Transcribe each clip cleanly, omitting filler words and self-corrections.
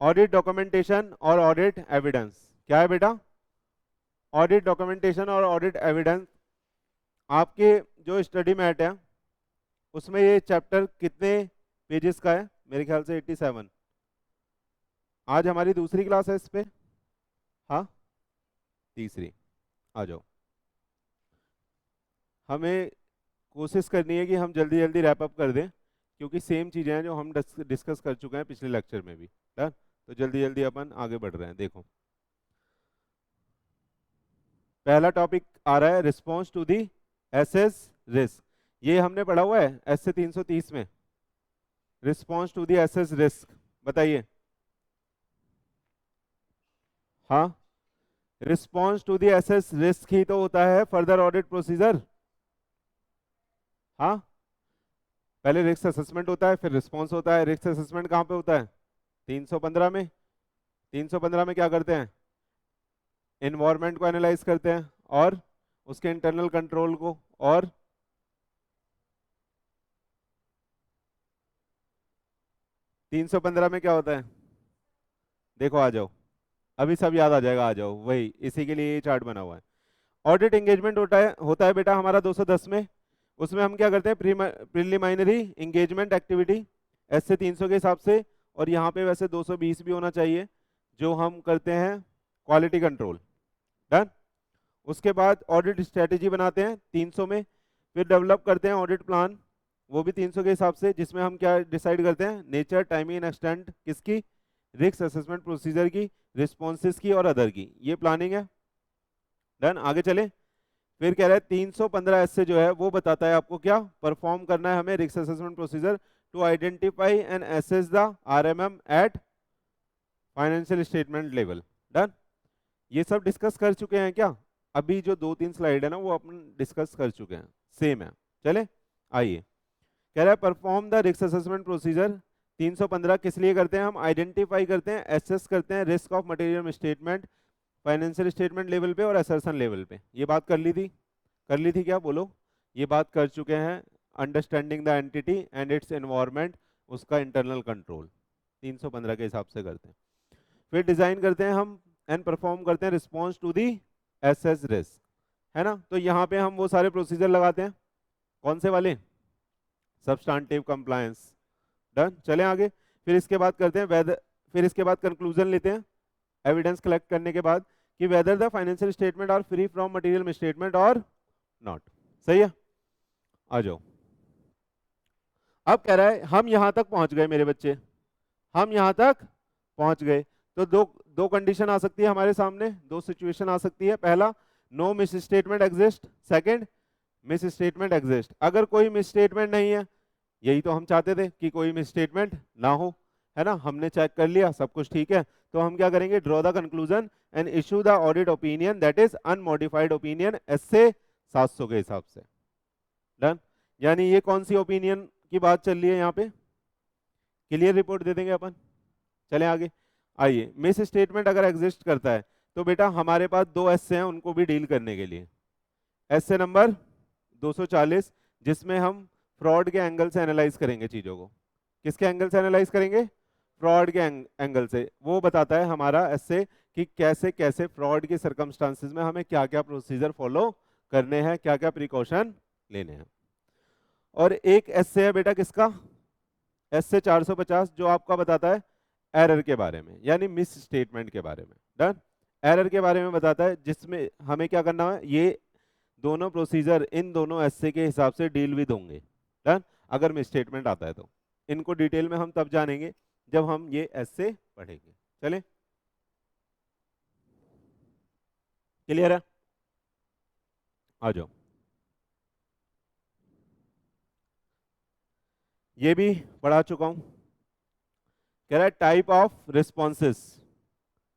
Audit documentation और audit evidence. क्या है बेटा? ऑडिट डॉक्यूमेंटेशन और ऑडिट एविडेंस। आपके जो स्टडी मैट है उसमें ये चैप्टर कितने पेजेस का है? मेरे ख्याल से 87। आज हमारी दूसरी क्लास है इस पे। हाँ, तीसरी। आ जाओ। हमें कोशिश करनी है कि हम जल्दी जल्दी रैप अप कर दें, क्योंकि सेम चीज़ें हैं जो हम डिस्कस कर चुके हैं पिछले लेक्चर में भी। डन। तो जल्दी जल्दी अपन आगे बढ़ रहे हैं। देखो, पहला टॉपिक आ रहा है response to the assessed risk. ये हमने पढ़ा हुआ है एस से 330 में। Response to the assessed risk, बताइए। हाँ, response to the assessed risk ही तो होता है फर्दर ऑडिट प्रोसीजर। हाँ, पहले रिस्क असेसमेंट होता है, फिर रिस्पॉन्स होता है। रिस्क असेसमेंट कहाँ पे होता है? 315 में। 315 में क्या करते हैं? इन्वायरमेंट को एनालाइज करते हैं और उसके इंटरनल कंट्रोल को। और 315 में क्या होता है? देखो, आ जाओ, अभी सब याद आ जाएगा। आ जाओ, वही इसी के लिए ये चार्ट बना हुआ है। ऑडिट एंगेजमेंट होता है बेटा हमारा 210 में। उसमें हम क्या करते हैं? प्रिलिमिनरी एंगेजमेंट एक्टिविटी एस से 300 के हिसाब से। और यहाँ पे वैसे 220 भी होना चाहिए, जो हम करते हैं क्वालिटी कंट्रोल। डन। उसके बाद ऑडिट स्ट्रेटेजी बनाते हैं 300 में। फिर डेवलप करते हैं ऑडिट प्लान, वो भी 300 के हिसाब से, जिसमें हम क्या डिसाइड करते हैं? नेचर, टाइमिंग एंड एक्सटेंट किसकी? रिस्क असेसमेंट प्रोसीजर की, रिस्पॉन्सेज की और अदर की। ये प्लानिंग है। डन। आगे चले। फिर कह रहा है 315 एस से जो है वो बताता है आपको क्या परफॉर्म करना है हमें risk assessment procedure to identify and assess the RMM at financial statement level. Done. ये सब डिस्कस कर चुके हैं क्या? अभी जो 2-3 स्लाइड है ना वो अपन डिस्कस कर चुके हैं, सेम है। चले, आइए। कह रहा है perform the risk assessment procedure. 315 किस लिए करते हैं? हम आइडेंटिफाई करते हैं, एसेस करते हैं risk of material statement financial statement level पे और असर्शन लेवल पे। ये बात कर ली थी? कर ली थी क्या? बोलो। ये बात कर चुके हैं। Understanding the entity and it's environment, उसका इंटरनल कंट्रोल 315 के हिसाब से करते हैं। फिर डिजाइन करते हैं हम एंड परफॉर्म करते हैं response to the assessed risk, है ना? तो यहाँ पे हम वो सारे प्रोसीजर लगाते हैं। कौन से वाले? Substantive compliance. डन। चलें आगे। फिर इसके बाद करते हैं वेदर, फिर इसके बाद कंक्लूजन लेते हैं एविडेंस कलेक्ट करने के बाद कि whether the financial statement are free from material misstatement और नॉट। सही है? आ जाओ। अब कह रहा है हम यहां तक पहुंच गए मेरे बच्चे, हम यहां तक पहुंच गए। तो दो दो कंडीशन आ सकती है हमारे सामने, दो सिचुएशन आ सकती है। पहला, no misstatement exist. Second, misstatement exist. अगर कोई मिस स्टेटमेंट नहीं है, यही तो हम चाहते थे कि कोई मिस स्टेटमेंट ना हो, है ना? हमने चेक कर लिया, सब कुछ ठीक है। तो हम क्या करेंगे? Draw the conclusion and issue the audit opinion that is unmodified opinion SA 700 के हिसाब से। डन। यानी ये कौन सी ओपिनियन की बात चल रही है यहाँ पे? क्लियर रिपोर्ट दे देंगे अपन। चलें आगे। आइए, मिस स्टेटमेंट अगर एग्जिस्ट करता है तो बेटा हमारे पास दो एसए हैं उनको भी डील करने के लिए। एसए नंबर 240, जिसमें हम फ्रॉड के एंगल से एनालाइज करेंगे चीजों को। किसके एंगल से एनालाइज करेंगे? फ्रॉड के एंगल से। वो बताता है हमारा एसए कि कैसे कैसे फ्रॉड के सर्कमस्टांसिस में हमें क्या क्या प्रोसीजर फॉलो करने हैं, क्या क्या प्रिकॉशन लेने हैं। और एक एसए है बेटा किसका? एसए 450, जो आपका बताता है एरर के बारे में, यानी मिस स्टेटमेंट के बारे में। डन। एरर के बारे में बताता है, जिसमें हमें क्या करना है? ये दोनों प्रोसीजर इन दोनों एसए के हिसाब से डील विद होंगे। डन। अगर मिस स्टेटमेंट आता है तो इनको डिटेल में हम तब जानेंगे जब हम ये एसए पढ़ेंगे। चले, क्लियर है? आ जाओ। ये भी पढ़ा चुका हूं। कह रहा है टाइप ऑफ रिस्पॉन्सेस।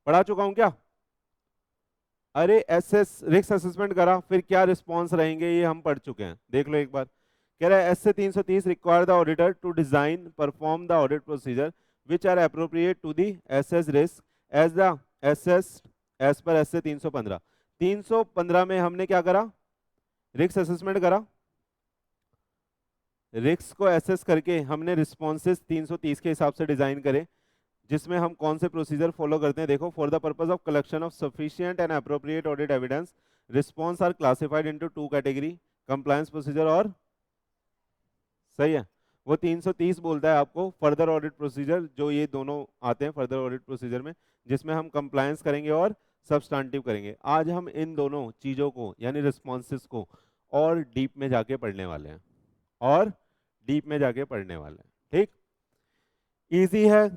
पढ़ा चुका हूं क्या? अरे एसएस रिस्क असेसमेंट करा, फिर क्या रिस्पॉन्स रहेंगे ये हम पढ़ चुके हैं। देख लो एक बार। कह रहा है एस से 330 require the auditor to design perform the audit procedure which are appropriate to the assessed risk as the assessed as per SA 315। 315 में हमने क्या करा? रिस्क असेसमेंट करा। रिस्क को एसेस करके हमने रिस्पॉन्सेस 330 के हिसाब से डिजाइन करे, जिसमें हम कौन से प्रोसीजर फॉलो करते हैं। देखो, for the purpose of collection of sufficient and appropriate audit evidence, response are classified into two category, compliance procedure और, सही है, वो 330 बोलता है आपको फर्दर ऑडिट प्रोसीजर, जो ये दोनों आते हैं फर्दर ऑडिट प्रोसीजर में, जिसमें हम कंप्लायंस करेंगे और सब्सटेंटिव करेंगे। आज हम इन दोनों चीजों को यानी रिस्पॉन्सेस को और डीप में जाके पढ़ने वाले हैं, और डीप में जाके पढ़ने वाले हैं। ठीक, इजी है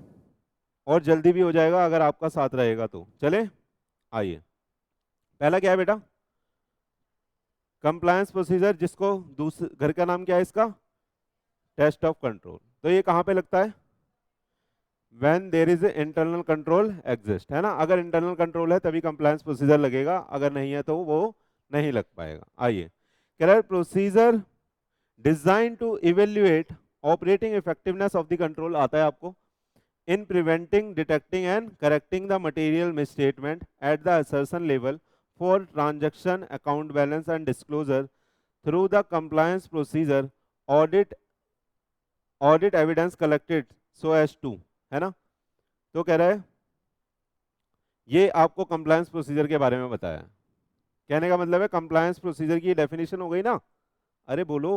और जल्दी भी हो जाएगा अगर आपका साथ रहेगा तो। चले आइए, पहला क्या है बेटा, कंप्लायंस प्रोसीजर, जिसको दूसरे घर का नाम क्या है इसका, टेस्ट ऑफ कंट्रोल। तो ये कहां पे लगता है, when there is internal control exist, है ना। अगर इंटरनल कंट्रोल है तभी कंप्लायंस प्रोसीजर लगेगा, अगर नहीं है तो वो नहीं लग पाएगा। आइए, कह रहा है procedure design to evaluate operating effectiveness of the control, आता है आपको, in preventing, detecting and correcting the material misstatement at the assertion level for transaction, account balance and disclosure through the compliance procedure, audit evidence collected so as to, है ना। तो कह रहा है ये आपको कंप्लायंस प्रोसीजर के बारे में बताया। कहने का मतलब है कंप्लायंस प्रोसीजर की डेफिनेशन हो गई ना, अरे बोलो,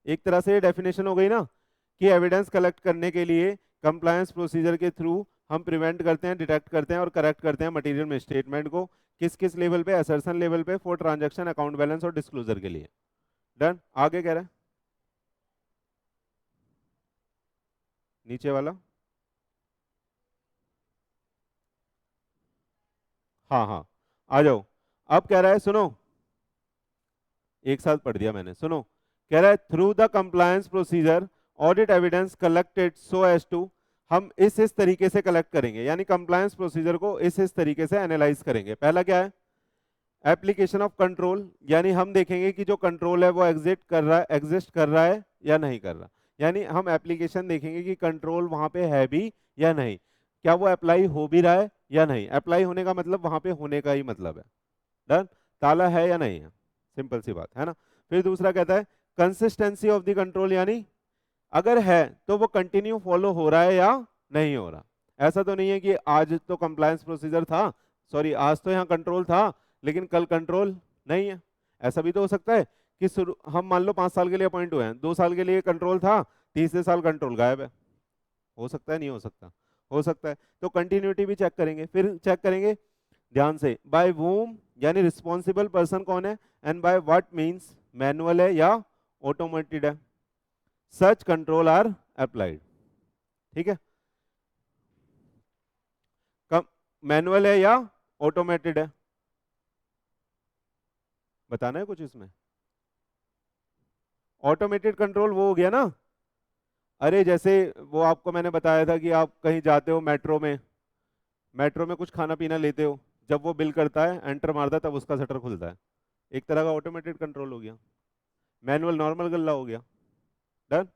एक तरह से डेफिनेशन हो गई ना, कि एविडेंस कलेक्ट करने के लिए कंप्लायंस प्रोसीजर के थ्रू हम प्रिवेंट करते हैं, डिटेक्ट करते हैं और करेक्ट करते हैं मटेरियल मिसस्टेटमेंट को, किस किस लेवल पे, असर्शन लेवल पे, फॉर ट्रांजैक्शन, अकाउंट बैलेंस और डिस्क्लोजर के लिए। डन। आगे कह रहा है नीचे वाला, हाँ हाँ आ जाओ। अब कह रहा है सुनो, एक साथ पढ़ दिया मैंने, सुनो। कह रहा है through the compliance procedure audit evidence collected so as to, हम इस तरीके से कलेक्ट करेंगे, यानी कंप्लायंस प्रोसीजर को इस तरीके से एनालाइज करेंगे। पहला क्या है, एप्लीकेशन ऑफ कंट्रोल, यानी हम देखेंगे कि जो कंट्रोल है वो एग्जिस्ट कर रहा है या नहीं कर रहा, यानी हम एप्लीकेशन देखेंगे कि कंट्रोल वहां पे है भी या नहीं, क्या वो अप्लाई हो भी रहा है या नहीं। अप्लाई होने का मतलब वहां पे होने का ही मतलब है। डन, ताला है या नहीं है, सिंपल सी बात है ना। फिर दूसरा कहता है कंसिस्टेंसी ऑफ द कंट्रोल, यानी अगर है तो वो कंटिन्यू फॉलो हो रहा है या नहीं हो रहा। ऐसा तो नहीं है कि आज तो कंप्लायंस प्रोसीजर था, सॉरी आज तो यहाँ कंट्रोल था लेकिन कल कंट्रोल नहीं है। ऐसा भी तो हो सकता है कि हम मान लो 5 साल के लिए अपॉइंट हुए हैं, 2 साल के लिए कंट्रोल था, तीसरे साल कंट्रोल गायब है। हो सकता है, नहीं हो सकता, हो सकता है। तो कंटिन्यूटी भी चेक करेंगे। फिर चेक करेंगे ध्यान से, बाय वूम, यानी रिस्पॉन्सिबल पर्सन कौन है, and by what means, manual है या ऑटोमेटेड है, सच कंट्रोल आर अप्लाइड। ठीक है, मैनुअल है या ऑटोमेटेड है, बताना है कुछ इसमें। ऑटोमेटेड कंट्रोल वो हो गया ना, अरे जैसे वो आपको मैंने बताया था कि आप कहीं जाते हो मेट्रो में, मेट्रो में कुछ खाना पीना लेते हो, जब वो बिल करता है, एंटर मारता है, तब उसका शटर खुलता है, एक तरह का ऑटोमेटेड कंट्रोल हो गया। मैनुअल नॉर्मल गल्ला हो गया। डन,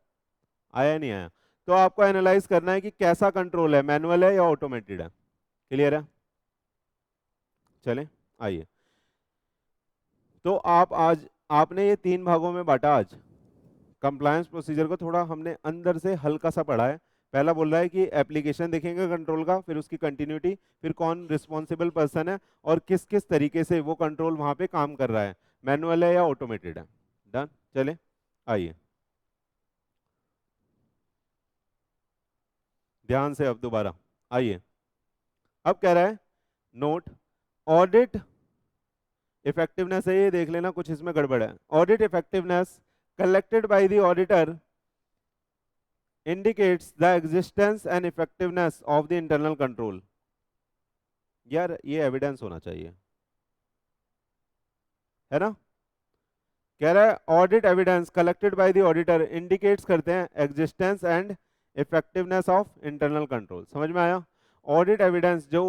आया नहीं आया। तो आपको एनालाइज करना है कि कैसा कंट्रोल है, मैनुअल है या ऑटोमेटेड है। क्लियर है, चलें आइए। तो आप आज, आपने ये 3 भागों में बांटा आज कंप्लायंस प्रोसीजर को, थोड़ा हमने अंदर से हल्का सा पढ़ा है। पहला बोल रहा है कि एप्लीकेशन देखेंगे कंट्रोल का, फिर उसकी कंटिन्यूटी, फिर कौन रिस्पॉन्सिबल पर्सन है और किस किस तरीके से वो कंट्रोल वहां पे काम कर रहा है, मैनुअल है या ऑटोमेटेड है। डन, चले आइए ध्यान से, अब दोबारा आइए। अब कह रहा है नोट, ऑडिट इफेक्टिवनेस है, ये देख लेना कुछ इसमें गड़बड़ है। Audit effectiveness collected by the auditor indicates the existence and effectiveness of the internal control। यार ये एविडेंस होना चाहिए, है ना। कह रहा है audit evidence collected by the auditor indicates करते हैं existence and effectiveness of internal control. समझ में आया। ऑडिट एविडेंस जो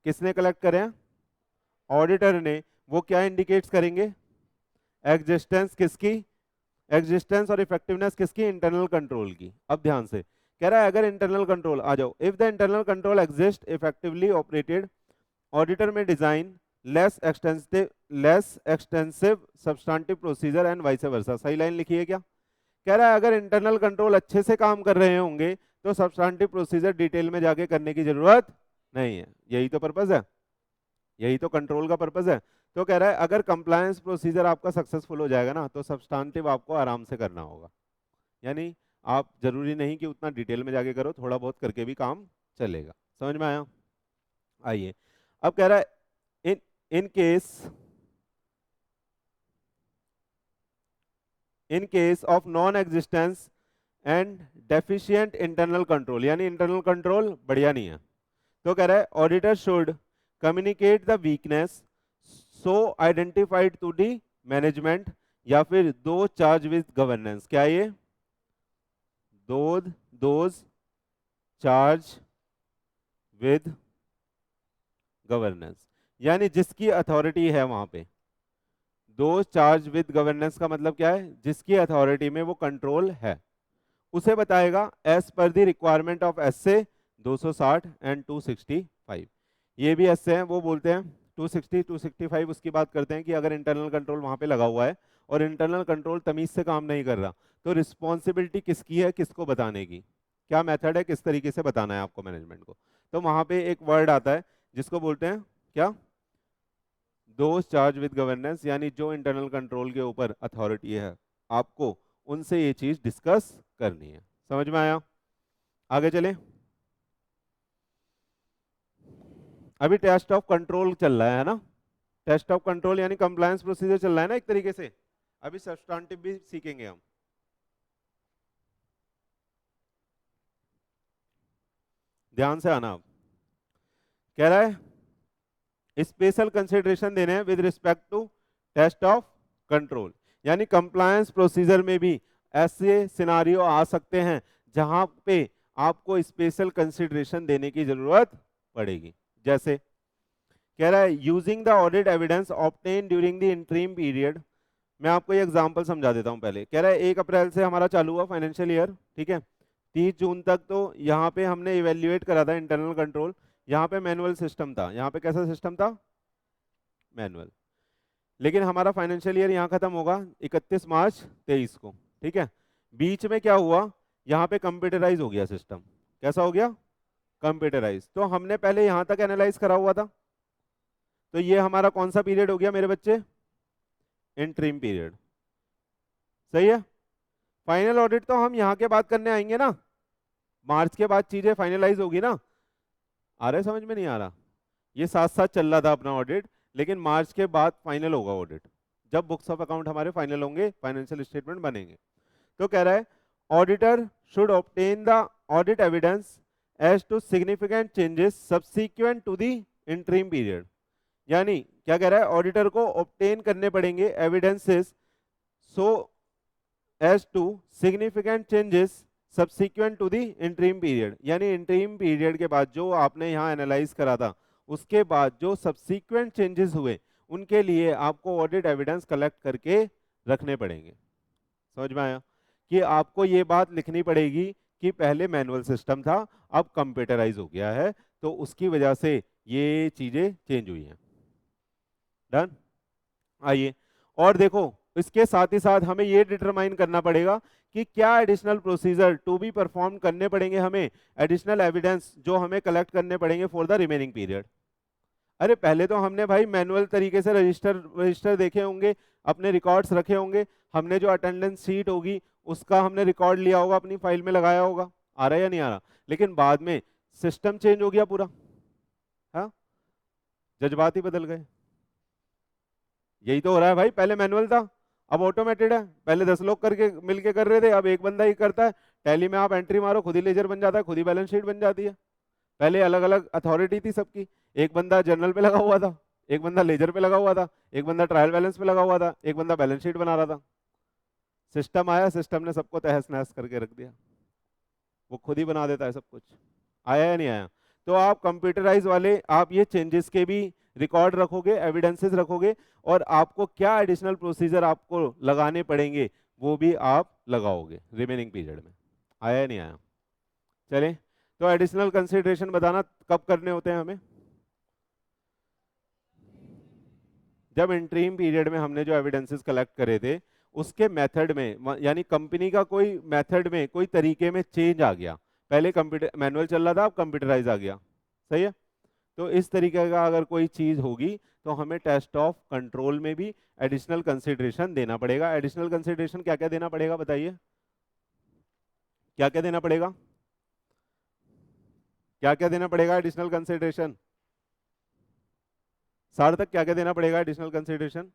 किसने कलेक्ट करे हैं, ऑडिटर ने, वो क्या इंडिकेट्स करेंगे, एग्जिस्टेंस किसकी, एग्जिस्टेंस और इफेक्टिवनेस किसकी, इंटरनल कंट्रोल की। अब ध्यान से कह रहा है अगर इंटरनल कंट्रोल, आ जाओ, if the internal control exist effectively operated, auditor may design less extensive substantive procedure and vice versa. सही लाइन लिखी है क्या, कह रहा है अगर इंटरनल कंट्रोल अच्छे से काम कर रहे होंगे तो सब्सटेंटिव प्रोसीजर डिटेल में जाके करने की जरूरत नहीं है। यही तो पर्पस है, यही तो कंट्रोल का पर्पस है। तो कह रहा है अगर कंप्लायंस प्रोसीजर आपका सक्सेसफुल हो जाएगा ना तो सब्सटेंटिव आपको आराम से करना होगा। यानी आप जरूरी नहीं कि उतना डिटेल में जाके करो, थोड़ा बहुत करके भी काम चलेगा। समझ में आया? आइए अब कह रहा है in in case of non existence and deficient internal control, यानी इंटरनल कंट्रोल बढ़िया नहीं है, तो कह रहा है auditor should communicate the weakness so identified to the management या फिर दो चार्ज विद गवर्नेंस। क्या ये दोज चार्ज विद गवर्नेंस, यानी जिसकी अथॉरिटी है वहां पे। दो चार्ज विद गवर्नेंस का मतलब क्या है? जिसकी अथॉरिटी में वो कंट्रोल है उसे बताएगा as per the requirement of SA 260 and 265। ये भी एसए हैं, वो बोलते हैं 260 265 उसकी बात करते हैं कि अगर इंटरनल कंट्रोल वहां पे लगा हुआ है और इंटरनल कंट्रोल तमीज से काम नहीं कर रहा तो रिस्पॉन्सिबिलिटी किसकी है, किसको बताने की, क्या मेथड है, किस तरीके से बताना है आपको मैनेजमेंट को। तो वहां पे एक वर्ड आता है जिसको बोलते हैं क्या, दोज चार्ज विद गवर्नेंस, यानी जो इंटरनल कंट्रोल के ऊपर अथॉरिटी है आपको उनसे ये चीज डिस्कस करनी है। समझ में आया? आगे चलें। अभी टेस्ट ऑफ कंट्रोल चल रहा है ना, टेस्ट ऑफ कंट्रोल यानी कंप्लायंस प्रोसीजर चल रहा है ना एक तरीके से। अभी सब्सटेंटिव भी सीखेंगे हम। ध्यान से आना। अब कह रहा है स्पेशल कंसिडरेशन देने हैं with respect to test of control, यानी कंप्लायंस प्रोसीजर में भी ऐसे सिनारियो आ सकते हैं जहां पे आपको स्पेशल कंसिडरेशन देने की जरूरत पड़ेगी। जैसे कह रहा है using the audit evidence obtain during the interim period. मैं आपको ये एग्जांपल समझा देता हूं पहले। कह रहा है 1 अप्रैल से हमारा चालू हुआ फाइनेंशियल ईयर, ठीक है, 30 जून तक तो यहाँ पे हमने इवेल्युएट करा था इंटरनल कंट्रोल। यहाँ पे मैनुअल सिस्टम था, यहाँ पे कैसा सिस्टम था, मैनुअल। लेकिन हमारा फाइनेंशियल ईयर यहाँ खत्म होगा 31 मार्च 23 को, ठीक है। बीच में क्या हुआ, यहाँ पे कंप्यूटराइज हो गया सिस्टम। कैसा हो गया, कंप्यूटराइज। तो हमने पहले यहाँ तक एनालाइज करा हुआ था, तो ये हमारा कौन सा पीरियड हो गया मेरे बच्चे, इंटरिम पीरियड। सही है। फाइनल ऑडिट तो हम यहाँ के बाद करने आएंगे ना, मार्च के बाद चीजें फाइनलाइज होगी ना। आ रहा है समझ में, नहीं आ रहा? ये साथ साथ चल रहा था अपना ऑडिट, लेकिन मार्च के बाद फाइनल होगा ऑडिट, जब बुक्स ऑफ अकाउंट हमारे फाइनल होंगे, फाइनेंशियल स्टेटमेंट बनेंगे। तो कह रहा है auditor should obtain the audit evidence as to significant changes subsequent to the interim period. यानी क्या कह रहा है, ऑडिटर को ऑब्टेन करने पड़ेंगे evidences so as to significant changes subsequent to the interim period, यानी इंटरिम पीरियड के बाद जो आपने यहाँ एनालाइज करा था उसके बाद जो सब्सिक्वेंट चेंजेस हुए उनके लिए आपको ऑडिट एविडेंस कलेक्ट करके रखने पड़ेंगे। समझ में आया? कि आपको ये बात लिखनी पड़ेगी कि पहले मैनुअल सिस्टम था, अब कंप्यूटराइज हो गया है, तो उसकी वजह से ये चीजें चेंज हुई हैं। डन। आइए और देखो, इसके साथ ही साथ हमें ये डिटरमाइन करना पड़ेगा कि क्या additional procedure to be perform करने पड़ेंगे, हमें एडिशनल एविडेंस जो हमें कलेक्ट करने पड़ेंगे फॉर द रिमेनिंग पीरियड। अरे पहले तो हमने भाई मैनुअल तरीके से रजिस्टर देखे होंगे, अपने रिकॉर्ड्स रखे होंगे, हमने जो अटेंडेंस शीट होगी उसका हमने रिकॉर्ड लिया होगा, अपनी फाइल में लगाया होगा। आ रहा है या नहीं आ रहा? लेकिन बाद में सिस्टम चेंज हो गया पूरा, हाँ, जज्बात ही बदल गए। यही तो हो रहा है भाई, पहले मैनुअल था अब ऑटोमेटेड है। पहले 10 लोग करके मिलके कर रहे थे, अब एक बंदा ही करता है। टैली में आप एंट्री मारो, खुद ही लेजर बन जाता है, खुद ही बैलेंस शीट बन जाती है। पहले अलग अलग अथॉरिटी थी सबकी, एक बंदा जर्नल पे लगा हुआ था, एक बंदा लेजर पे लगा हुआ था, एक बंदा ट्रायल बैलेंस पे लगा हुआ था, एक बंदा बैलेंस शीट बना रहा था। सिस्टम आया, सिस्टम ने सबको तहस नहस करके रख दिया, वो खुद ही बना देता है सब कुछ। आया या नहीं आया? तो आप कंप्यूटराइज वाले आप ये चेंजेस के भी रिकॉर्ड रखोगे, एविडेंसेस रखोगे, और आपको क्या एडिशनल प्रोसीजर आपको लगाने पड़ेंगे वो भी आप लगाओगे रिमेनिंग पीरियड में। आया या नहीं आया? चलें, तो एडिशनल कंसिडरेशन बताना कब करने होते हैं हमें, जब इंटरिम पीरियड में हमने जो एविडेंसेस कलेक्ट करे थे उसके मेथड में यानी कंपनी का कोई मेथड में कोई तरीके में चेंज आ गया, पहले कंप्यूटर मैनुअल चल रहा था, अब कंप्यूटराइज आ गया, सही है। तो इस तरीके का अगर कोई चीज होगी तो हमें टेस्ट ऑफ कंट्रोल में भी एडिशनल कंसिडरेशन देना पड़ेगा। एडिशनल कंसिडरेशन क्या क्या देना पड़ेगा बताइए, क्या क्या देना पड़ेगा, क्या क्या देना पड़ेगा एडिशनल कंसिडरेशन, सार्थक क्या क्या देना पड़ेगा एडिशनल कंसिडरेशन?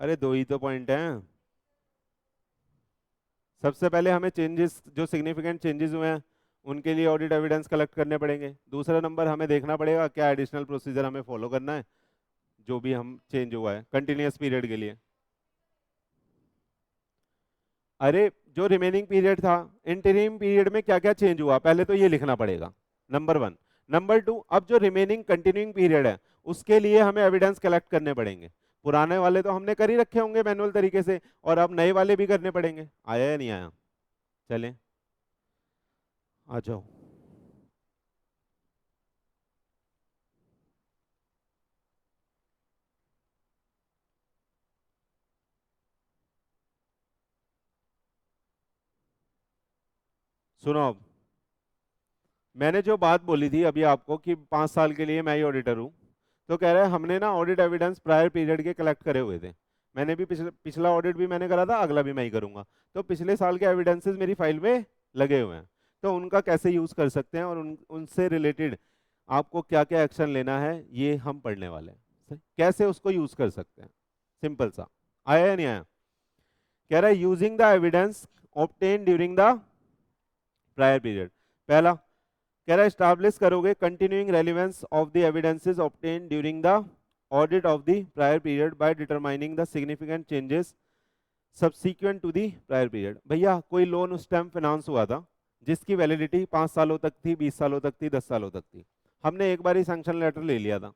अरे दो ही तो पॉइंट हैं। सबसे पहले हमें चेंजेस, जो सिग्निफिकेंट चेंजेस हुए हैं उनके लिए ऑडिट एविडेंस कलेक्ट करने पड़ेंगे। दूसरा नंबर हमें देखना पड़ेगा क्या एडिशनल प्रोसीजर हमें फॉलो करना है, जो भी हम चेंज हुआ है कंटिन्यूअस पीरियड के लिए। अरे जो रिमेनिंग पीरियड था, इंटरिम पीरियड में क्या क्या चेंज हुआ पहले तो ये लिखना पड़ेगा, नंबर वन। नंबर टू, अब जो रिमेनिंग कंटिन्यूइंग पीरियड है उसके लिए हमें एविडेंस कलेक्ट करने पड़ेंगे। पुराने वाले तो हमने कर ही रखे होंगे मैनुअल तरीके से, और अब नए वाले भी करने पड़ेंगे। आया या नहीं आया? चलें आ जाओ। सुनो, अब मैंने जो बात बोली थी अभी आपको कि 5 साल के लिए मैं ही ऑडिटर हूँ, तो कह रहे हैं हमने ना ऑडिट एविडेंस प्रायर पीरियड के कलेक्ट करे हुए थे। मैंने भी पिछला ऑडिट भी मैंने करा था, अगला भी मैं ही करूंगा। तो पिछले साल के एविडेंसेस मेरी फाइल में लगे हुए हैं, तो उनका कैसे यूज कर सकते हैं और उनसे रिलेटेड आपको क्या क्या एक्शन लेना है ये हम पढ़ने वाले हैं, कैसे उसको यूज कर सकते हैं। सिंपल सा। आया या नहीं आया? कह रहा है using the evidence obtain during the prior period. पहला कह रहा है स्टैब्लिश करोगे continuing relevance of the evidences obtain during the audit of the prior period by determining the significant changes subsequent to the prior period. भैया कोई loan उस time finance हुआ था जिसकी वैलिडिटी 5 सालों तक थी, 20 सालों तक थी, 10 सालों तक थी। हमने एक बार ही सैंक्शन लेटर ले लिया था,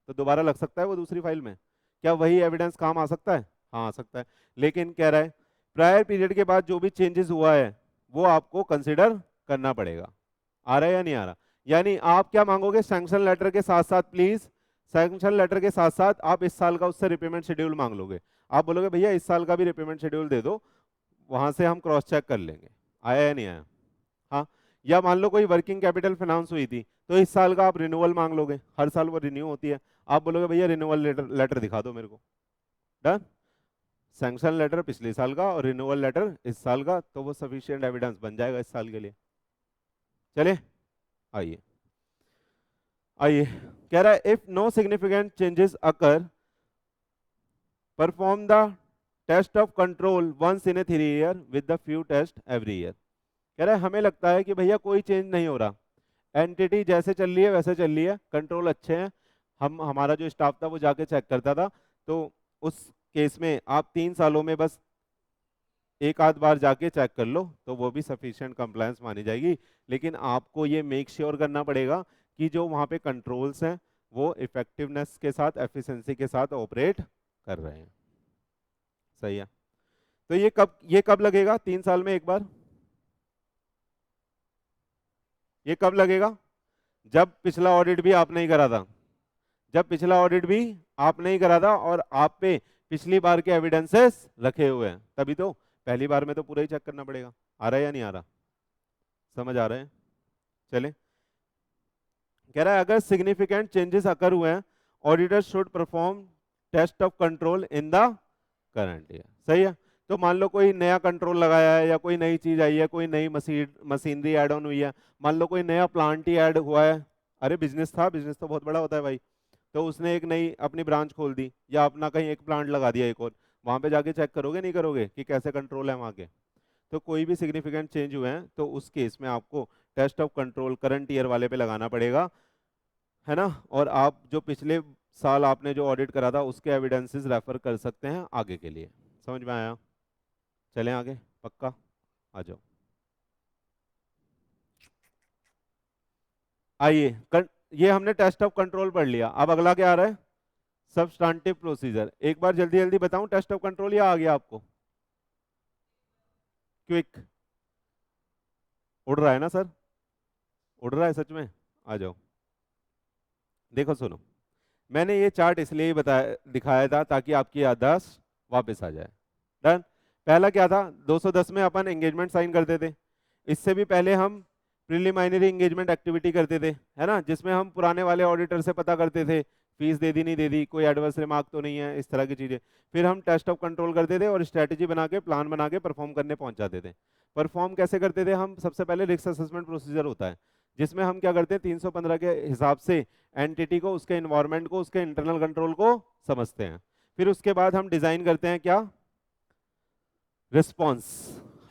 तो दोबारा लग सकता है वो दूसरी फाइल में? क्या वही एविडेंस काम आ सकता है? हाँ आ सकता है। लेकिन कह रहा है प्रायर पीरियड के बाद जो भी चेंजेस हुआ है वो आपको कंसिडर करना पड़ेगा। आ रहा है या नहीं आ रहा? यानी आप क्या मांगोगे सैंक्शन लेटर के साथ साथ, प्लीज सैंक्शन लेटर के साथ साथ आप इस साल का उससे रिपेमेंट शेड्यूल मांग लोगे। आप बोलोगे भैया इस साल का भी रिपेमेंट शेड्यूल दे दो, वहां से हम क्रॉस चेक कर लेंगे। आया या नहीं आया? हाँ। या मान लो कोई वर्किंग कैपिटल फाइनेंस हुई थी, तो इस साल का आप रिन्यूअल मांग लोगे, हर साल वो रिन्यू होती है। आप बोलोगे भैया रिन्यूअल लेटर लेटर दिखा दो मेरे को। डन। सैंक्शन लेटर पिछले साल का और रिन्यूअल लेटर इस साल का, तो वो सफिशिएंट एविडेंस बन जाएगा इस साल के लिए। चले आइए, आइए। कह रहा है if no significant changes occur perform the test of control once in a 3 year with the few test every year. कह रहा है हमें लगता है कि भैया कोई चेंज नहीं हो रहा, एंटिटी जैसे चल रही है वैसे चल रही है, कंट्रोल अच्छे हैं। हमारा जो स्टाफ था वो जाके चेक करता था, तो उस केस में आप 3 सालों में बस एक आध बार जाके चेक कर लो तो वो भी सफिशिएंट कंप्लायंस मानी जाएगी। लेकिन आपको ये मेक श्योर करना पड़ेगा कि जो वहाँ पे कंट्रोल्स हैं वो इफेक्टिवनेस के साथ, एफिशिएंसी के साथ ऑपरेट कर रहे हैं। सही है। तो ये कब लगेगा? 3 साल में एक बार। ये कब लगेगा? जब पिछला ऑडिट भी आपने ही करा था, जब पिछला ऑडिट भी आपने ही करा था और आप पे पिछली बार के एविडेंसेस रखे हुए हैं, तभी तो। पहली बार में तो पूरा ही चेक करना पड़ेगा। आ रहा है या नहीं आ रहा? समझ आ रहे हैं? चले। कह रहा है अगर सिग्निफिकेंट चेंजेस अकर हुए हैं auditor should perform test of control in the current year. सही है। तो मान लो कोई नया कंट्रोल लगाया है या कोई नई चीज आई है, कोई नई मशीनरी ऐड ऑन हुई है, मान लो कोई नया प्लांट ही ऐड हुआ है। अरे बिजनेस था, बिजनेस तो बहुत बड़ा होता है भाई, तो उसने एक नई अपनी ब्रांच खोल दी या अपना कहीं एक प्लांट लगा दिया एक और, वहां पे जाके चेक करोगे नहीं करोगे कि कैसे कंट्रोल है वहां के? तो कोई भी सिग्निफिकेंट चेंज हुए हैं तो उस केस में आपको test of control current year वाले पे लगाना पड़ेगा, है ना। और आप जो पिछले साल आपने जो ऑडिट करा था उसके एविडेंसेस रेफर कर सकते हैं आगे के लिए। समझ में आया? चलें आगे, पक्का? आ जाओ। आइए ये हमने टेस्ट ऑफ कंट्रोल पढ़ लिया, अब अगला क्या आ रहा है? सबस्टांटिव प्रोसीजर। एक बार जल्दी जल्दी बताऊं टेस्ट ऑफ कंट्रोल या आ गया आपको? क्विक। उड़ रहा है ना सर? उड़ रहा है सच में? आ जाओ। देखो सुनो, मैंने ये चार्ट इसलिए बताया दिखाया था ताकि आपकी याददाश्त वापस आ जाए। डन। पहला क्या था, 210 में अपन एंगेजमेंट साइन करते थे। इससे भी पहले हम प्रिलिमिनरी एंगेजमेंट एक्टिविटी करते थे, है ना, जिसमें हम पुराने वाले ऑडिटर से पता करते थे फीस दे दी नहीं दे दी, कोई एडवर्स रिमार्क तो नहीं है, इस तरह की चीजें। फिर हम टेस्ट ऑफ कंट्रोल करते थे और स्ट्रेटेजी बना के प्लान बना के परफॉर्म करने पहुंच जाते थे। परफॉर्म कैसे करते थे हम, सबसे पहले रिस्क असेसमेंट प्रोसीजर होता है, जिसमें हम क्या करते हैं 315 के हिसाब से एंटिटी को, उसके इन्वायरमेंट को, उसके इंटरनल कंट्रोल को समझते हैं। फिर उसके बाद हम डिजाइन करते हैं क्या, रिस्पॉन्स।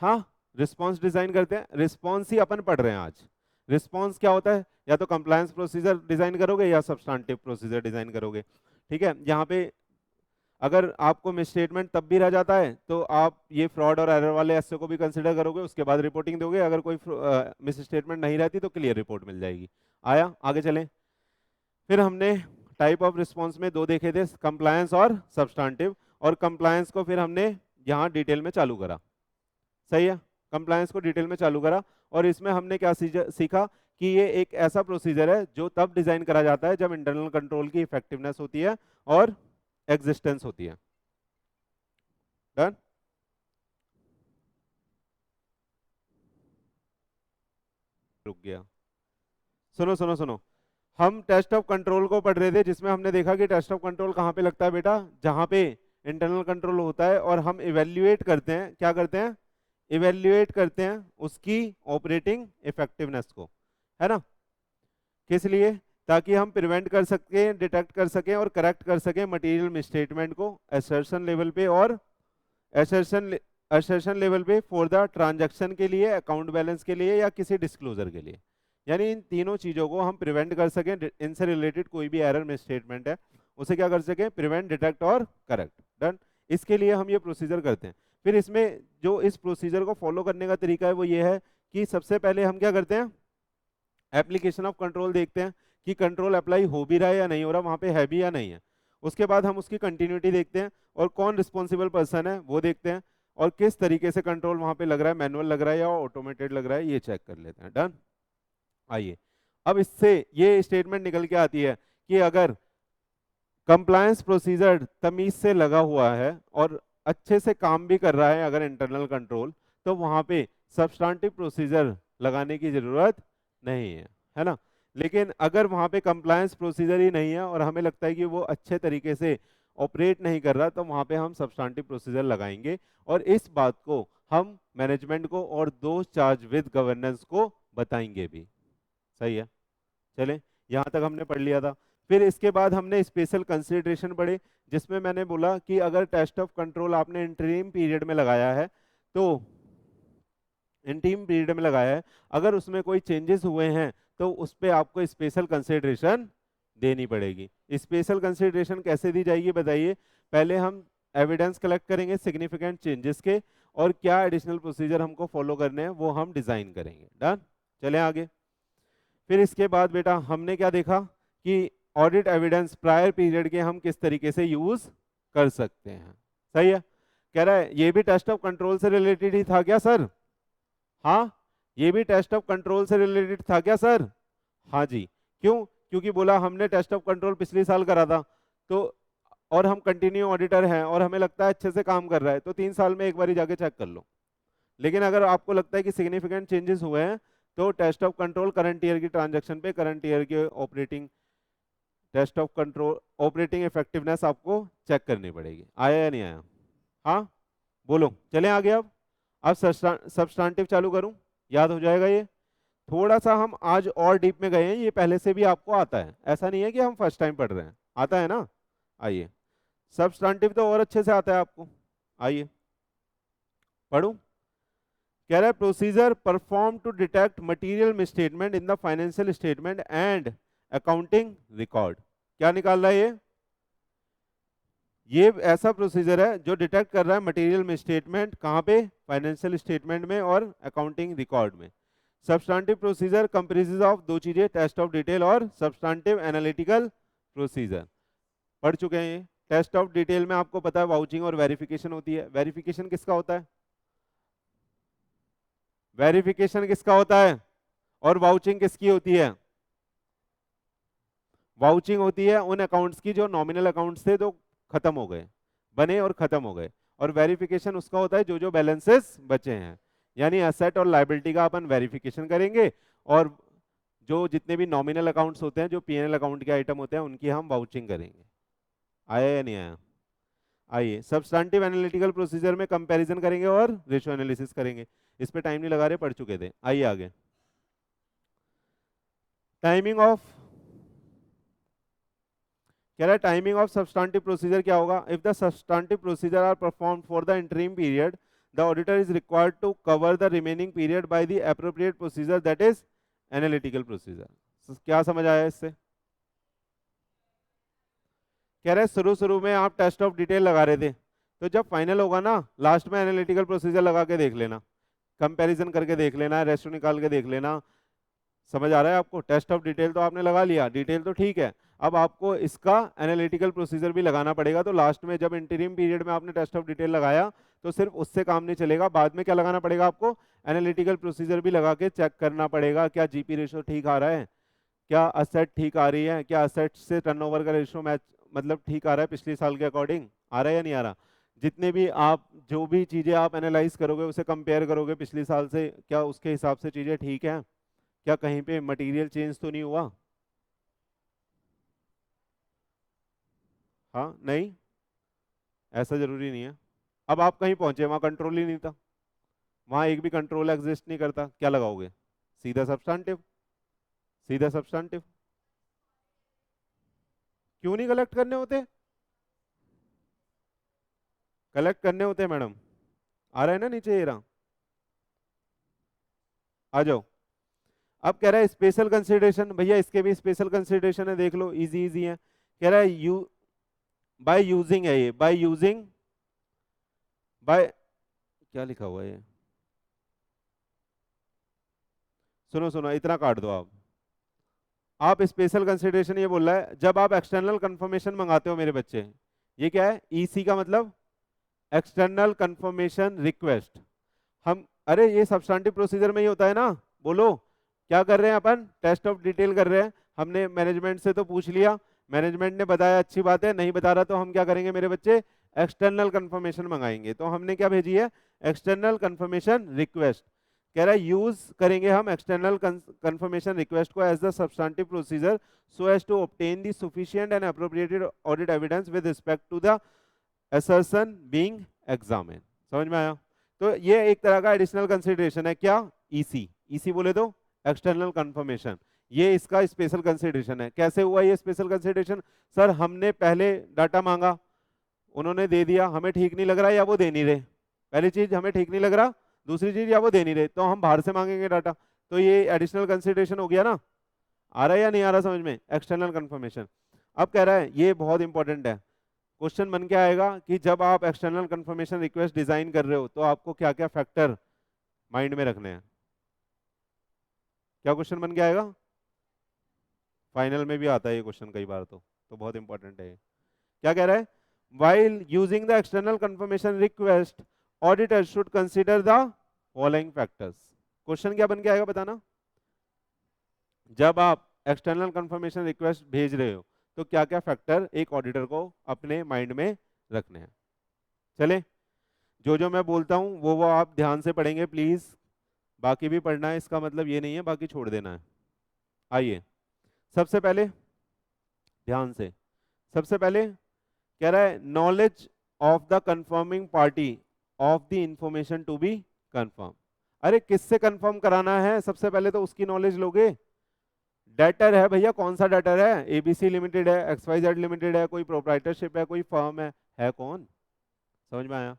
हाँ, रिस्पॉन्स डिजाइन करते हैं। रिस्पॉन्स ही अपन पढ़ रहे हैं आज। रिस्पॉन्स क्या होता है, या तो कंप्लायंस प्रोसीजर डिजाइन करोगे या सब्सटेंटिव प्रोसीजर डिजाइन करोगे। ठीक है, यहाँ पे अगर आपको मिसस्टेटमेंट तब भी रह जाता है तो आप ये फ्रॉड और एरर वाले एसए को भी कंसिडर करोगे, उसके बाद रिपोर्टिंग दोगे। अगर कोई मिसस्टेटमेंट नहीं रहती तो क्लियर रिपोर्ट मिल जाएगी। आया, आगे चलें। फिर हमने टाइप ऑफ रिस्पॉन्स में दो देखे थे, कंप्लायंस और सब्सटेंटिव। और कंप्लायंस को फिर हमने यहाँ डिटेल में चालू करा, सही है, कंप्लायंस को डिटेल में चालू करा। और इसमें हमने क्या सीखा कि ये एक ऐसा प्रोसीजर है जो तब डिजाइन करा जाता है जब इंटरनल कंट्रोल की इफेक्टिवनेस होती है और एग्जिस्टेंस होती है। डन। रुक गया, सुनो सुनो सुनो। हम टेस्ट ऑफ कंट्रोल को पढ़ रहे थे, जिसमें हमने देखा कि टेस्ट ऑफ कंट्रोल कहाँ पे लगता है बेटा, जहां पे इंटरनल कंट्रोल होता है और हम इवेल्युएट करते हैं, क्या करते हैं, इवेल्युएट करते हैं उसकी ऑपरेटिंग इफेक्टिवनेस को, है ना। किस लिए, ताकि हम प्रिवेंट कर सकें, डिटेक्ट कर सकें और करेक्ट कर सकें मटेरियल मिसस्टेटमेंट को असर्शन लेवल पे और असर्शन लेवल पे फॉर द ट्रांजैक्शन के लिए, अकाउंट बैलेंस के लिए या किसी डिस्क्लोजर के लिए। यानी इन तीनों चीजों को हम प्रिवेंट कर सकें, इनसे रिलेटेड कोई भी एरर मिसस्टेटमेंट है उसे क्या कर सकें, प्रिवेंट, डिटेक्ट और करेक्ट। डन। इसके लिए हम ये प्रोसीजर करते हैं। फिर इसमें जो इस प्रोसीजर को फॉलो करने का तरीका है वो ये है कि सबसे पहले हम क्या करते हैं, एप्लीकेशन ऑफ कंट्रोल देखते हैं कि कंट्रोल अप्लाई हो भी रहा है या नहीं हो रहा, वहां पे है भी या नहीं है। उसके बाद हम उसकी कंटिन्यूटी देखते हैं और कौन रिस्पॉन्सिबल पर्सन है वो देखते हैं, और किस तरीके से कंट्रोल वहां पे लग रहा है, मैनुअल लग रहा है या ऑटोमेटेड लग रहा है, ये चेक कर लेते हैं। डन। आइए, अब इससे ये स्टेटमेंट निकल के आती है कि अगर कंप्लायंस प्रोसीजर तमीज से लगा हुआ है और अच्छे से काम भी कर रहा है अगर इंटरनल कंट्रोल, तो वहां पे सब्सटेंटिव प्रोसीजर लगाने की जरूरत नहीं है ना। लेकिन अगर वहां पे कंप्लायंस प्रोसीजर ही नहीं है और हमें लगता है कि वो अच्छे तरीके से ऑपरेट नहीं कर रहा, तो वहां पे हम सब्सटेंटिव प्रोसीजर लगाएंगे। और इस बात को हम मैनेजमेंट को और दोस्त चार्ज विद गवर्नेंस को बताएंगे भी। सही है, चलें, यहाँ तक हमने पढ़ लिया था। फिर इसके बाद हमने स्पेशल कंसिडरेशन पढ़े, जिसमें मैंने बोला कि अगर टेस्ट ऑफ कंट्रोल आपने इंटरिम पीरियड में लगाया है, तो इंटीम पीरियड में लगाया है, अगर उसमें कोई चेंजेस हुए हैं तो उस पर आपको स्पेशल कंसिडरेशन देनी पड़ेगी। स्पेशल कंसिडरेशन कैसे दी जाएगी बताइए। पहले हम एविडेंस कलेक्ट करेंगे सिग्निफिकेंट चेंजेस के, और क्या एडिशनल प्रोसीजर हमको फॉलो करने हैं वो हम डिजाइन करेंगे। डन। चलें आगे। फिर इसके बाद बेटा हमने क्या देखा कि ऑडिट एविडेंस प्रायर पीरियड के हम किस तरीके से यूज कर सकते हैं। सही है, कह रहा है ये भी टेस्ट ऑफ कंट्रोल से रिलेटेड ही था क्या सर, हाँ ये भी टेस्ट ऑफ कंट्रोल से रिलेटेड था क्या सर, हाँ जी। क्यों, क्योंकि बोला हमने टेस्ट ऑफ कंट्रोल पिछले साल करा था, तो और हम कंटिन्यू ऑडिटर हैं और हमें लगता है अच्छे से काम कर रहा है, तो 3 साल में एक बार जाके चेक कर लो। लेकिन अगर आपको लगता है कि सिग्निफिकेंट चेंजेस हुए हैं, तो test of control current year की ट्रांजैक्शन पे करंट ईयर के operating, test of control operating effectiveness आपको चेक करनी पड़ेगी। आया या नहीं आया, हाँ बोलो। चलें आगे। अब सब्सटेंटिव चालू करूं, याद हो जाएगा ये। थोड़ा सा हम आज और डीप में गए हैं, ये पहले से भी आपको आता है, ऐसा नहीं है कि हम फर्स्ट टाइम पढ़ रहे हैं, आता है ना। आइए, सब्सटेंटिव तो और अच्छे से आता है आपको, आइए पढ़ूं। कह रहा है procedure perform to detect material misstatement in the financial statement and accounting record. क्या निकाल रहा है ये ऐसा प्रोसीजर है जो डिटेक्ट कर रहा है मटेरियल मिसस्टेटमेंट, कहाँ पे, फाइनेंशियल स्टेटमेंट में और अकाउंटिंग रिकॉर्ड में। सब्सटेंटिव प्रोसीजर कंप्राइजेस ऑफ दो चीजें, टेस्ट ऑफ डिटेल और सब्सटेंटिव एनालिटिकल प्रोसीजर। पढ़ चुके हैं ये। टेस्ट ऑफ डिटेल में आपको पता है वाउचिंग और वेरिफिकेशन होती है। वेरिफिकेशन किसका होता है, वेरिफिकेशन किसका होता है और वाउचिंग किसकी होती है। वाउचिंग होती है उन अकाउंट्स की जो नॉमिनल अकाउंट्स थे तो खत्म हो गए, बने और खत्म हो गए। और वेरिफिकेशन उसका होता है जो जो बैलेंसेस बचे हैं, यानी एसेट और लायबिलिटी का अपन वेरिफिकेशन करेंगे, और जो जितने भी नॉमिनल अकाउंट्स होते हैं, जो पीएनएल अकाउंट के आइटम होते हैं, उनकी हम वाउचिंग करेंगे। आया या नहीं आया? आइए, सब्सटैंटिव एनालिटिकल प्रोसीजर में कंपैरिजन करेंगे और रेशियो एनालिसिस करेंगे। इस पे टाइम नहीं लगा रहे, पढ़ चुके थे। आइए आगे। टाइमिंग ऑफ, कह रहा है टाइमिंग ऑफ सब्सटैंटिव प्रोसीजर क्या होगा? If the substantive procedure are performed for the interim period, the auditor is required to cover the remaining period by the appropriate procedure, that is analytical procedure. क्या समझ आया इससे? कह रहे शुरू शुरू में आप टेस्ट ऑफ डिटेल लगा रहे थे, तो जब फाइनल होगा ना, लास्ट में एनालिटिकल प्रोसीजर लगा के देख लेना, कंपैरिजन करके देख लेना, रेशो निकाल के देख लेना। समझ आ रहा है आपको? टेस्ट ऑफ डिटेल तो आपने लगा लिया, डिटेल तो ठीक है, अब आपको इसका एनालिटिकल प्रोसीजर भी लगाना पड़ेगा। तो लास्ट में जब इंटीरियम पीरियड में आपने टेस्ट ऑफ डिटेल लगाया, तो सिर्फ उससे काम नहीं चलेगा, बाद में क्या लगाना पड़ेगा आपको? एनालिटिकल प्रोसीजर भी लगा के चेक करना पड़ेगा, क्या जीपी रेशो ठीक आ रहा है, क्या असेट ठीक आ रही है, क्या असेट से टर्नओवर का रेशो मैच, मतलब ठीक आ रहा है पिछले साल के अकॉर्डिंग, आ रहा है या नहीं आ रहा। जितने भी आप जो भी चीजें आप एनालाइज करोगे, उसे कंपेयर करोगे पिछले साल से, क्या उसके हिसाब से चीजें ठीक हैं, क्या कहीं पे मटेरियल चेंज तो नहीं हुआ? हाँ नहीं, ऐसा जरूरी नहीं है। अब आप कहीं पहुंचे, वहां कंट्रोल ही नहीं था, वहां एक भी कंट्रोल एग्जिस्ट नहीं करता, क्या लगाओगे? सीधा सब्सटैंटिव, सीधा सब्सटैंटिव। क्यों नहीं कलेक्ट करने होते? कलेक्ट करने होते हैं मैडम। आ रहा है ना नीचे, ये रहा, आ जाओ। अब कह रहा है स्पेशल कंसिडरेशन, भैया इसके भी स्पेशल कंसिडरेशन है, देख लो, इजी इजी है। कह रहा है यू बाय यूजिंग है, ये बाय यूजिंग, बाय, क्या लिखा हुआ है ये, सुनो सुनो, इतना काट दो आप स्पेशल कंसिडरेशन ये बोल रहा है जब आप एक्सटर्नल कंफर्मेशन मंगाते हो मेरे बच्चे, ये क्या है? ईसी का मतलब एक्सटर्नल कंफर्मेशन रिक्वेस्ट। हम, अरे ये सब्सटैंटिव प्रोसीजर में ही होता है ना, बोलो। क्या कर रहे हैं अपन? टेस्ट ऑफ डिटेल कर रहे हैं। हमने मैनेजमेंट से तो पूछ लिया, मैनेजमेंट ने बताया, अच्छी बात है, नहीं बता रहा तो हम क्या करेंगे मेरे बच्चे? एक्सटर्नल कंफर्मेशन मंगाएंगे। तो हमने क्या भेजी है? External confirmation request. कह रहा है यूज करेंगे हम एक्सटर्नल कंफर्मेशन रिक्वेस्ट को as the substantive procedure so as to obtain the sufficient and appropriated audit evidence with respect to the assertion being examined। समझ में आया? तो ये एक तरह का एडिशनल कंसिडरेशन है, क्या? ईसी। ईसी बोले तो एक्सटर्नल कंफर्मेशन, ये इसका स्पेशल कंसिडरेशन है। कैसे हुआ ये स्पेशल कंसिडरेशन? सर हमने पहले डाटा मांगा, उन्होंने दे दिया, हमें ठीक नहीं लग रहा या वो दे नहीं रहे, पहली चीज हमें ठीक नहीं लग रहा, दूसरी चीज या वो दे नहीं रहे, तो हम बाहर से मांगेंगे डाटा, तो ये एडिशनल कंसिडरेशन हो गया ना। आ रहा है या नहीं आ रहा समझ में? External confirmation. अब कह रहा है ये बहुत इंपॉर्टेंट है, क्वेश्चन बन के आएगा कि जब आप एक्सटर्नल कंफर्मेशन रिक्वेस्ट डिजाइन कर रहे हो तो आपको क्या क्या फैक्टर माइंड में रखने हैं? क्या क्वेश्चन बन के आएगा? फाइनल में भी आता है ये क्वेश्चन कई बार, तो बहुत इंपॉर्टेंट है ये। क्या कह रहा है? while using the external confirmation request auditor should consider the following factors। Question क्या बन के आएगा बताना? जब आप एक्सटर्नल कंफर्मेशन रिक्वेस्ट भेज रहे हो तो क्या क्या फैक्टर एक ऑडिटर को अपने माइंड में रखने हैं। चले, जो जो मैं बोलता हूं वो आप ध्यान से पढ़ेंगे प्लीज, बाकी भी पढ़ना है, इसका मतलब ये नहीं है बाकी छोड़ देना है। आइए, सबसे पहले ध्यान से, सबसे पहले कह रहा है knowledge of the confirming party of the information to be confirm. अरे किससे कंफर्म कराना है? सबसे पहले तो उसकी नॉलेज लोगे। डेटर है भैया, कौन सा डेटर है? एबीसी लिमिटेड है, एक्सवाईजेड लिमिटेड है, कोई प्रोप्राइटरशिप है, कोई फर्म है कौन? समझ में आया?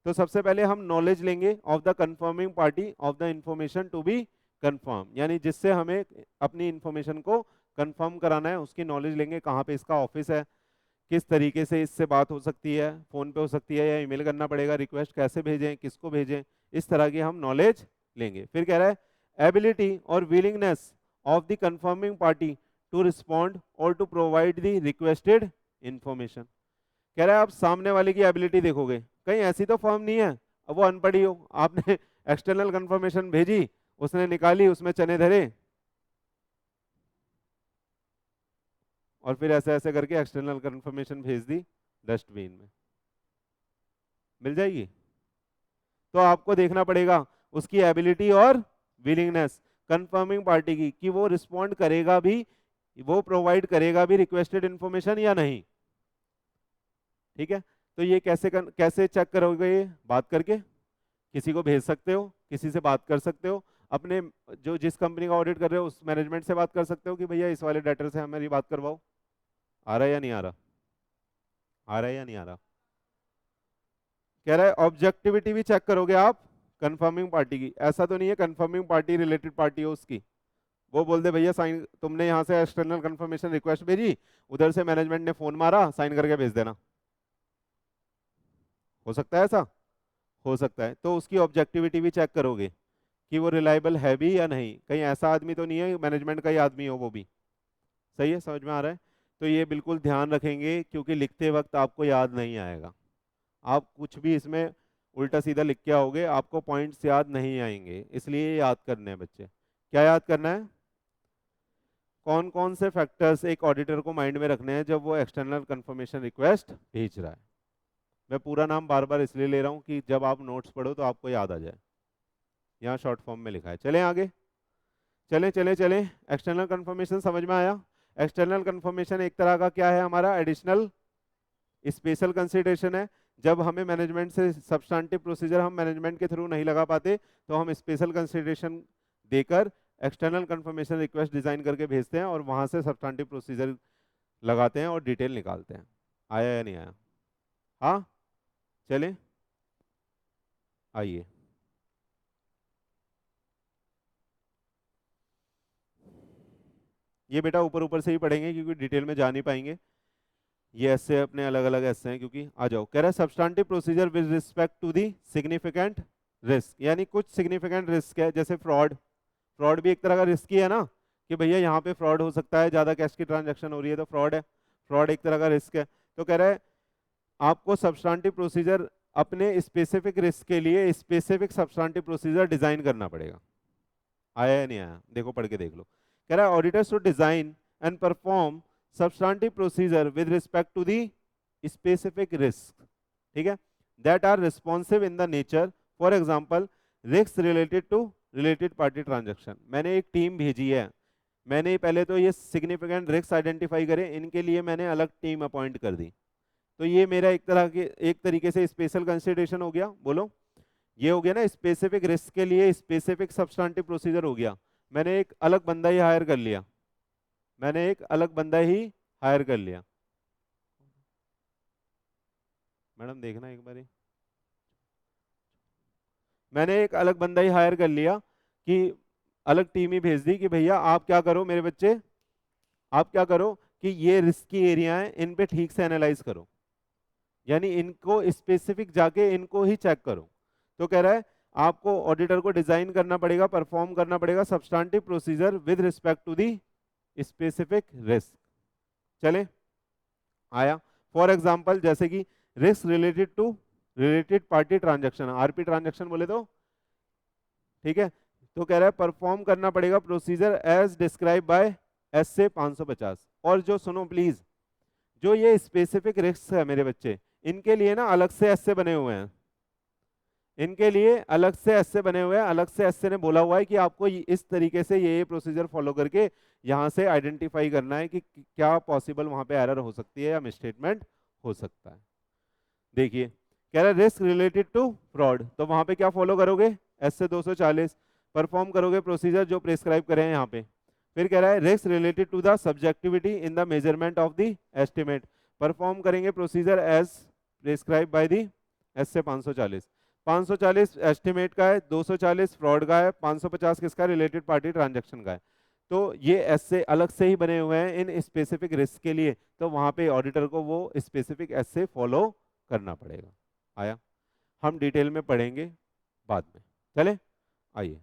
तो सबसे पहले हम नॉलेज लेंगे of the confirming party of the information to be confirm, यानी जिससे हमें अपनी इंफॉर्मेशन को कंफर्म कराना है उसकी नॉलेज लेंगे। कहाँ पे इसका ऑफिस है, किस तरीके से इससे बात हो सकती है, फोन पे हो सकती है या ईमेल करना पड़ेगा, रिक्वेस्ट कैसे भेजें, किसको भेजें, इस तरह की हम नॉलेज लेंगे। फिर कह रहा है एबिलिटी और willingness of the confirming party to respond और to provide the requested information. कह रहा है आप सामने वाले की एबिलिटी देखोगे, कहीं ऐसी तो फर्म नहीं है अब वो अनपढ़ी हो, आपने एक्सटर्नल कंफर्मेशन भेजी, उसने निकाली, उसमें चने धरे, और फिर ऐसे ऐसे करके एक्सटर्नल कंफर्मेशन भेज दी डस्टबिन में, मिल जाएगी। तो आपको देखना पड़ेगा उसकी एबिलिटी और विलिंगनेस कंफर्मिंग पार्टी की, कि वो रिस्पॉन्ड करेगा भी, वो प्रोवाइड करेगा भी रिक्वेस्टेड इंफॉर्मेशन या नहीं। ठीक है, तो ये कैसे चेक करोगे? ये बात करके किसी को भेज सकते हो, किसी से बात कर सकते हो, अपने जो जिस कंपनी का ऑडिट कर रहे हो उस मैनेजमेंट से बात कर सकते हो कि भैया इस वाले डाटा से हमारी बात करवाओ। आ रहा है या नहीं आ रहा? आ रहा है या नहीं आ रहा? कह रहा है ऑब्जेक्टिविटी भी चेक करोगे आप कंफर्मिंग पार्टी की। ऐसा तो नहीं है कंफर्मिंग पार्टी रिलेटेड पार्टी हो उसकी, वो बोल दे भैया साइन, तुमने यहाँ से एक्सटर्नल कंफर्मेशन रिक्वेस्ट भेजी, उधर से मैनेजमेंट ने फोन मारा, साइन करके भेज देना। हो सकता है ऐसा? हो सकता है। तो उसकी ऑब्जेक्टिविटी भी चेक करोगे कि वो रिलायबल है भी या नहीं, कहीं ऐसा आदमी तो नहीं है मैनेजमेंट का ही आदमी हो वो भी। सही है, समझ में आ रहा है? तो ये बिल्कुल ध्यान रखेंगे, क्योंकि लिखते वक्त आपको याद नहीं आएगा। आप कुछ भी इसमें उल्टा सीधा लिख के आओगे, आपको पॉइंट्स याद नहीं आएंगे, इसलिए याद करने हैं बच्चे। क्या याद करना है? कौन कौन से फैक्टर्स एक ऑडिटर को माइंड में रखने हैं जब वो एक्सटर्नल कंफर्मेशन रिक्वेस्ट भेज रहा है। मैं पूरा नाम बार बार इसलिए ले रहा हूँ कि जब आप नोट्स पढ़ो तो आपको याद आ जाए। यहाँ शॉर्ट फॉर्म में लिखा है। चलें आगे, चलें चलें चलें। एक्सटर्नल कंफर्मेशन समझ में आया? एक्सटर्नल कंफर्मेशन एक तरह का क्या है हमारा? एडिशनल स्पेशल कंसिडरेशन है। जब हमें मैनेजमेंट से सब्सटेंटिव प्रोसीजर हम मैनेजमेंट के थ्रू नहीं लगा पाते, तो हम स्पेशल कंसिडरेशन देकर एक्सटर्नल कंफर्मेशन रिक्वेस्ट डिजाइन करके भेजते हैं और वहां से सब्सटेंटिव प्रोसीजर लगाते हैं और डिटेल निकालते हैं। आया या नहीं आया? हाँ, चलें आइए। ये बेटा ऊपर ऊपर से ही पढ़ेंगे क्योंकि डिटेल में जा नहीं पाएंगे। ये ऐसे अपने अलग अलग ऐसे हैं, क्योंकि आ जाओ। कह रहा है substantive procedure with respect to the significant risk, यानी कुछ सिग्निफिकेंट रिस्क है, जैसे फ्रॉड। फ्रॉड भी एक तरह का रिस्क ही है ना, कि भैया यहाँ पे फ्रॉड हो सकता है, ज्यादा कैश की ट्रांजैक्शन हो रही है तो फ्रॉड है। फ्रॉड एक तरह का रिस्क है। तो कह रहा है आपको सब्सटेंटिव प्रोसीजर अपने स्पेसिफिक रिस्क के लिए स्पेसिफिक सब्सटेंटिव प्रोसीजर डिजाइन करना पड़ेगा। आया या नहीं आया? देखो पढ़ के देख लो। कह रहा है auditors should design and perform substantive procedure with respect to the specific risk, ठीक है, that are responsive in the nature, for example risks related to related party transaction। मैंने एक टीम भेजी है, मैंने पहले तो ये सिग्निफिकेंट रिस्क आइडेंटिफाई करें, इनके लिए मैंने अलग टीम अपॉइंट कर दी। तो ये मेरा एक तरीके से स्पेशल कंसिडरेशन हो गया। बोलो, ये हो गया ना स्पेसिफिक रिस्क के लिए स्पेसिफिक सब्सटेंटिव प्रोसीजर हो गया। मैंने एक अलग बंदा ही हायर कर लिया, मैंने एक अलग बंदा ही हायर कर लिया। मैडम देखना एक बार, मैंने एक अलग बंदा ही हायर कर लिया कि अलग टीम ही भेज दी कि भैया आप क्या करो मेरे बच्चे, आप क्या करो कि ये रिस्की एरिया है, इन पे ठीक से एनालाइज करो, यानी इनको स्पेसिफिक जाके इनको ही चेक करो। तो कह रहा है आपको ऑडिटर को डिजाइन करना पड़ेगा, परफॉर्म करना पड़ेगा substantive procedure with respect to the specific risk. चले आया? फॉर एग्जाम्पल जैसे कि risk related to related party transaction, RP transaction बोले तो, ठीक है। तो कह रहा है परफॉर्म करना पड़ेगा procedure as describe by S से 550। और जो सुनो प्लीज, जो ये स्पेसिफिक रिस्क है मेरे बच्चे, इनके लिए ना अलग से एस से बने हुए हैं, इनके लिए अलग से एस से बने हुए हैं। अलग से एस से ने बोला हुआ है कि आपको इस तरीके से ये प्रोसीजर फॉलो करके यहाँ से आइडेंटिफाई करना है कि क्या पॉसिबल वहां पे एरर हो सकती है या मिसस्टेटमेंट हो सकता है। देखिए कह रहा है रिस्क रिलेटेड टू फ्रॉड, तो वहां पे क्या फॉलो करोगे? एस से 240 परफॉर्म करोगे प्रोसीजर जो प्रेस्क्राइब करें हैं यहाँ पे। फिर कह रहा है risk related to the subjectivity in the measurement of the estimate, perform करेंगे procedure as prescribe by the एस से 540। 540 एस्टिमेट का है, 240 फ्रॉड का है, 550 किसका? रिलेटेड पार्टी ट्रांजैक्शन का है। तो ये एस से अलग से ही बने हुए हैं इन स्पेसिफिक रिस्क के लिए, तो वहां पे ऑडिटर को वो स्पेसिफिक एस से फॉलो करना पड़ेगा। आया? हम डिटेल में पढ़ेंगे बाद में। चले आइए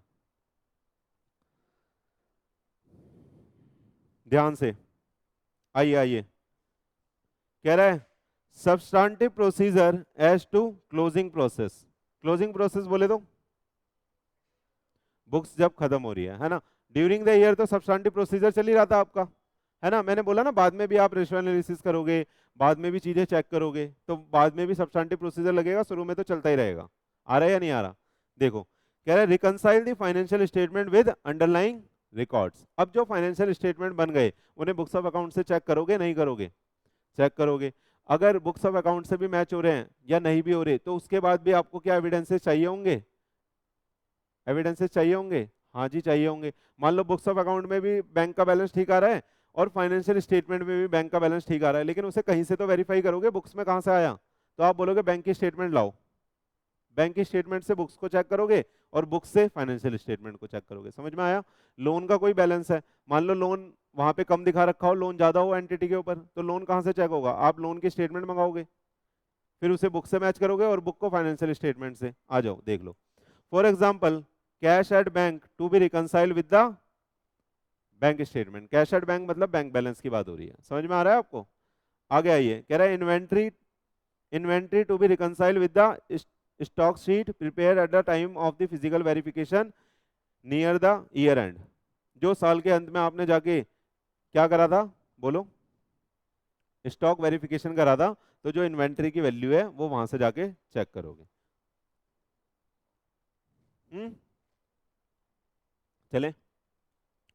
ध्यान से, आइए आइए। कह रहा है substantive procedure as to closing process. Closing process बोले तो बुक्स जब खत्म हो रही है ना, ड्यूरिंग द ईयर तो सब्सटेंटिव प्रोसीजर चल ही रहा था आपका, है ना, मैंने बोला ना बाद में भी आप रेशियो एनालिसिस करोगे, बाद में भी चीजें चेक करोगे, तो बाद में भी सब्सटेंटिव प्रोसीजर लगेगा, शुरू में तो चलता ही रहेगा। आ रहा है या नहीं आ रहा? देखो कह रहा है reconcile the financial statement with underlying records. अब जो फाइनेंशियल स्टेटमेंट बन गए उन्हें बुक्स ऑफ अकाउंट से चेक करोगे नहीं करोगे? चेक करोगे। अगर बुक्स ऑफ अकाउंट से भी मैच हो रहे हैं या नहीं भी हो रहे, तो उसके बाद भी आपको क्या एविडेंसेस चाहिए होंगे? एविडेंसेस चाहिए होंगे, हाँ जी चाहिए होंगे। मान लो बुक्स ऑफ अकाउंट में भी बैंक का बैलेंस ठीक आ रहा है और फाइनेंशियल स्टेटमेंट में भी बैंक का बैलेंस ठीक आ रहा है, लेकिन उसे कहीं से तो वेरीफाई करोगे बुक्स में कहां से आया, तो आप बोलोगे बैंक की स्टेटमेंट लाओ। बैंक की स्टेटमेंट से बुक्स को चेक करोगे और बुक्स से फाइनेंशियल स्टेटमेंट को चेक करोगे। समझ में आया? लोन का कोई बैलेंस है, मान लो लोन वहां पे कम दिखा रखा हो, लोन ज्यादा हो एंटिटी के ऊपर, तो लोन कहां से चेक होगा? आप लोन की स्टेटमेंट मंगाओगे, फिर उसे बुक से मैच करोगे और बुक को फाइनेंशियल स्टेटमेंट से। आ जाओ देख लो। For example cash at bank to be reconcile with the bank statement. Cash at bank मतलब बैंक बैलेंस की बात हो रही है। समझ में आ रहा है आपको? आगे आइए, कह रहा है inventory, inventory to be reconcile with the stock sheet prepare at the time of the physical verification near the year end. जो साल के अंत में आपने जाके क्या करा था, बोलो, स्टॉक वेरिफिकेशन करा था, तो जो इन्वेंट्री की वैल्यू है वो वहां से जाके चेक करोगे। चले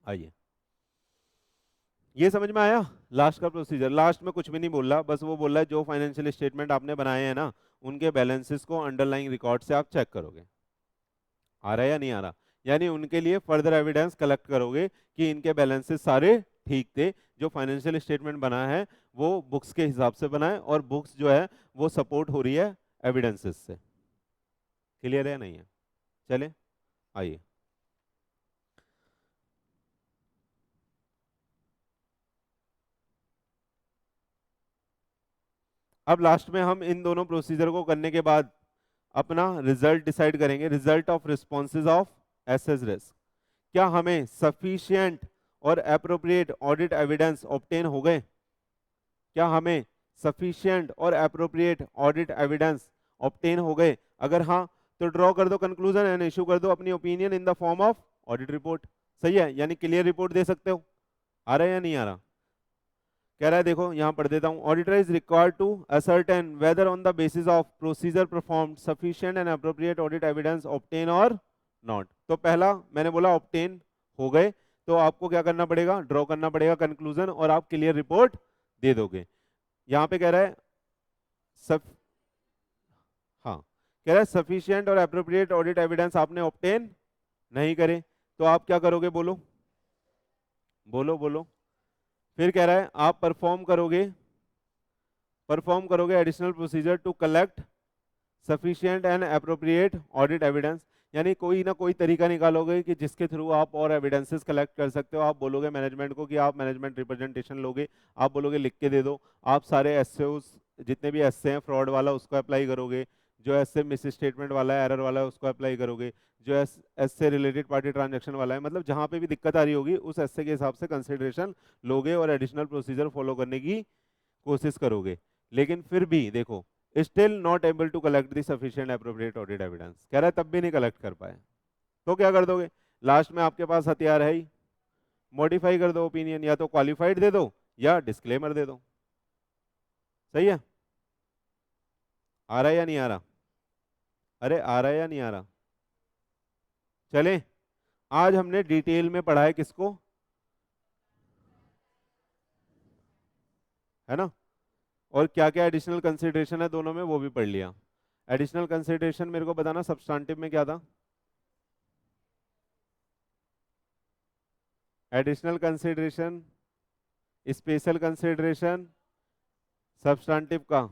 आइए, ये समझ में आया? लास्ट का प्रोसीजर, लास्ट में कुछ भी नहीं बोल रहा, बस वो बोल रहा है जो फाइनेंशियल स्टेटमेंट आपने बनाए हैं ना, उनके बैलेंसेस को अंडरलाइंग रिकॉर्ड से आप चेक करोगे। आ रहा है या नहीं आ रहा? यानी उनके लिए फर्दर एविडेंस कलेक्ट करोगे कि इनके बैलेंसेस सारे ठीक थे, जो फाइनेंशियल स्टेटमेंट बना है वो बुक्स के हिसाब से बना है और बुक्स जो है वो सपोर्ट हो रही है एविडेंसेस से। क्लियर है नहीं है? चले आइए, अब लास्ट में हम इन दोनों प्रोसीजर को करने के बाद अपना रिजल्ट डिसाइड करेंगे, result of responses of assess risk. क्या हमें सफिशिएंट और अप्रोप्रिएट ऑडिट एविडेंस ऑब्टेन हो गए? क्या हमें सफिशिएंट और अप्रोप्रिएट ऑडिट एविडेंस ऑब्टेन हो गए? अगर हाँ तो ड्रॉ कर दो कंक्लूजन एंड इशू कर दो अपनी opinion in the form of audit report. सही है, यानी क्लियर रिपोर्ट दे सकते हो। आ रहा है या नहीं आ रहा? कह रहा है देखो यहां पढ़ देता हूं, auditor is required to ascertain whether on the basis of procedure performed sufficient and appropriate audit evidence obtain और नॉट। तो पहला मैंने बोला ऑब्टेन हो गए, तो आपको क्या करना पड़ेगा, ड्रॉ करना पड़ेगा कंक्लूजन और आप क्लियर रिपोर्ट दे दोगे। यहां पे कह रहा है सब, हाँ कह रहा है सफिशिएंट और अप्रोप्रिएट ऑडिट एविडेंस आपने ऑब्टेन नहीं करे, तो आप क्या करोगे, बोलो बोलो बोलो। फिर कह रहा है आप परफॉर्म करोगे additional procedure to collect sufficient and appropriate audit evidence, यानी कोई ना कोई तरीका निकालोगे कि जिसके थ्रू आप और एविडेंसेस कलेक्ट कर सकते हो। आप बोलोगे मैनेजमेंट को कि आप मैनेजमेंट रिप्रेजेंटेशन लोगे, आप बोलोगे लिख के दे दो, आप सारे एसए जितने भी एसए हैं फ्रॉड वाला उसको अप्लाई करोगे, जो एसए मिस स्टेटमेंट वाला है एरर वाला है उसको अप्लाई करोगे, जो एसए रिलेटेड पार्टी ट्रांजेक्शन वाला है, मतलब जहां पे भी दिक्कत आ रही होगी उस एसए के हिसाब से कंसिडरेशन लोगे और एडिशनल प्रोसीजर फॉलो करने की कोशिश करोगे। लेकिन फिर भी देखो still not able to collect the sufficient appropriate audit evidence, कह रहा है तब भी नहीं कलेक्ट कर पाए, तो क्या कर दोगे? लास्ट में आपके पास हथियार है ही, मॉडिफाई कर दो ओपिनियन, या तो क्वालिफाइड दे दो या डिस्क्लेमर दे दो। सही है? आ रहा है या नहीं आ रहा? अरे आ रहा है या नहीं आ रहा? चले, आज हमने डिटेल में पढ़ा है किसको, है ना, और क्या क्या एडिशनल कंसिडरेशन है दोनों में वो भी पढ़ लिया। एडिशनल कंसिडरेशन मेरे को बताना सब्सटेंटिव में क्या था? Additional consideration, special consideration, substantive का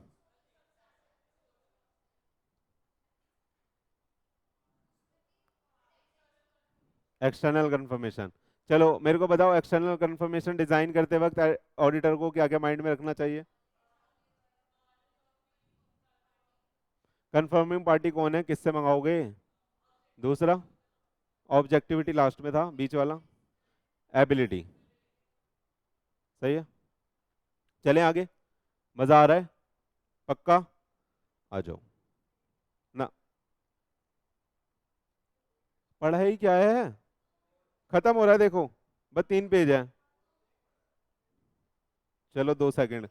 एक्सटर्नल कंफर्मेशन। चलो मेरे को बताओ एक्सटर्नल कंफर्मेशन डिजाइन करते वक्त ऑडिटर को क्या क्या माइंड में रखना चाहिए? कंफर्मिंग पार्टी कौन है, किससे मंगाओगे? दूसरा ऑब्जेक्टिविटी लास्ट में था, बीच वाला एबिलिटी। सही है, चलें आगे, मजा आ रहा है? पक्का? आ जाओ ना, पढ़ाई क्या है, खत्म हो रहा है देखो, बस 3 पेज है। चलो 2 सेकंड,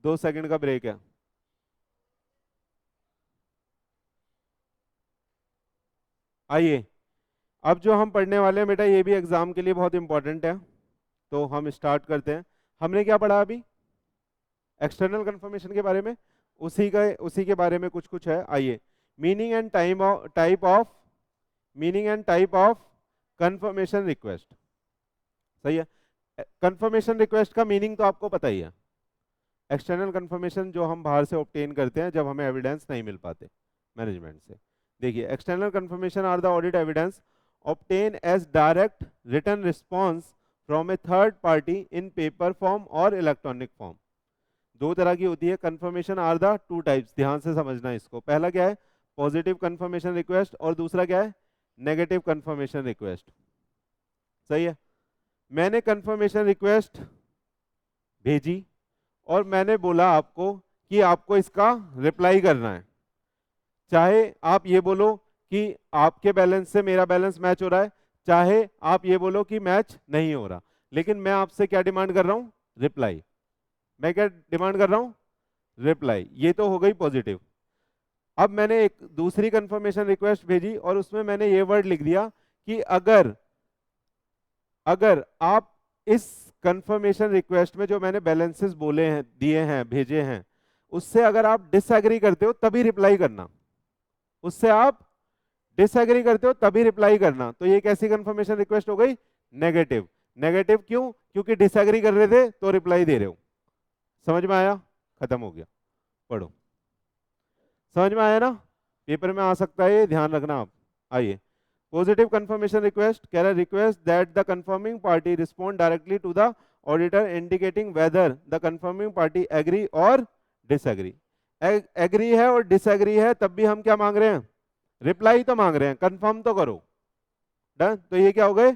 2 सेकंड का ब्रेक है। आइए, अब जो हम पढ़ने वाले हैं बेटा ये भी एग्जाम के लिए बहुत इंपॉर्टेंट है, तो हम स्टार्ट करते हैं। हमने क्या पढ़ा अभी? एक्सटर्नल कंफर्मेशन के बारे में, उसी के बारे में कुछ कुछ है। आइए, meaning and type of confirmation request. सही है। कंफर्मेशन रिक्वेस्ट का मीनिंग तो आपको पता ही है। एक्सटर्नल कंफर्मेशन जो हम बाहर से ऑब्टेन करते हैं जब हमें एविडेंस नहीं मिल पाते मैनेजमेंट से। देखिए, external confirmation are the audit evidence obtain as direct written response from a third party in paper form और इलेक्ट्रॉनिक फॉर्म। दो तरह की होती है confirmation, are the two types, ध्यान से समझना इसको। पहला क्या है? पॉजिटिव कंफर्मेशन रिक्वेस्ट, और दूसरा क्या है? Negative confirmation request. सही है। मैंने कंफर्मेशन रिक्वेस्ट भेजी और मैंने बोला आपको कि आपको इसका रिप्लाई करना है। चाहे आप ये बोलो कि आपके बैलेंस से मेरा बैलेंस मैच हो रहा है, चाहे आप ये बोलो कि मैच नहीं हो रहा, लेकिन मैं आपसे क्या डिमांड कर रहा हूं? रिप्लाई। मैं क्या डिमांड कर रहा हूं? रिप्लाई। ये तो हो गई पॉजिटिव। अब मैंने एक दूसरी कंफर्मेशन रिक्वेस्ट भेजी और उसमें मैंने ये वर्ड लिख दिया कि अगर अगर आप इस कंफर्मेशन रिक्वेस्ट में जो मैंने बैलेंसेस बोले हैं, दिए हैं, भेजे हैं, उससे अगर आप डिसएग्री करते हो तभी रिप्लाई करना। उससे आप डिसएग्री करते हो तभी रिप्लाई करना। तो ये कैसी कंफर्मेशन रिक्वेस्ट हो गई? नेगेटिव। नेगेटिव क्यों? क्योंकि डिसएग्री कर रहे थे तो रिप्लाई दे रहे हो। समझ में आया? खत्म हो गया। पढ़ो। समझ में आया ना? पेपर में आ सकता है, ध्यान रखना आप। आइए, पॉजिटिव कंफर्मेशन रिक्वेस्ट कह रहा है request that the confirming party respond directly to the auditor indicating whether the confirming party agree और डिसएग्री। एग्री है और डिसएग्री है तब भी हम क्या मांग रहे हैं? रिप्लाई तो मांग रहे हैं, कंफर्म तो करो। डन। तो ये क्या हो गए?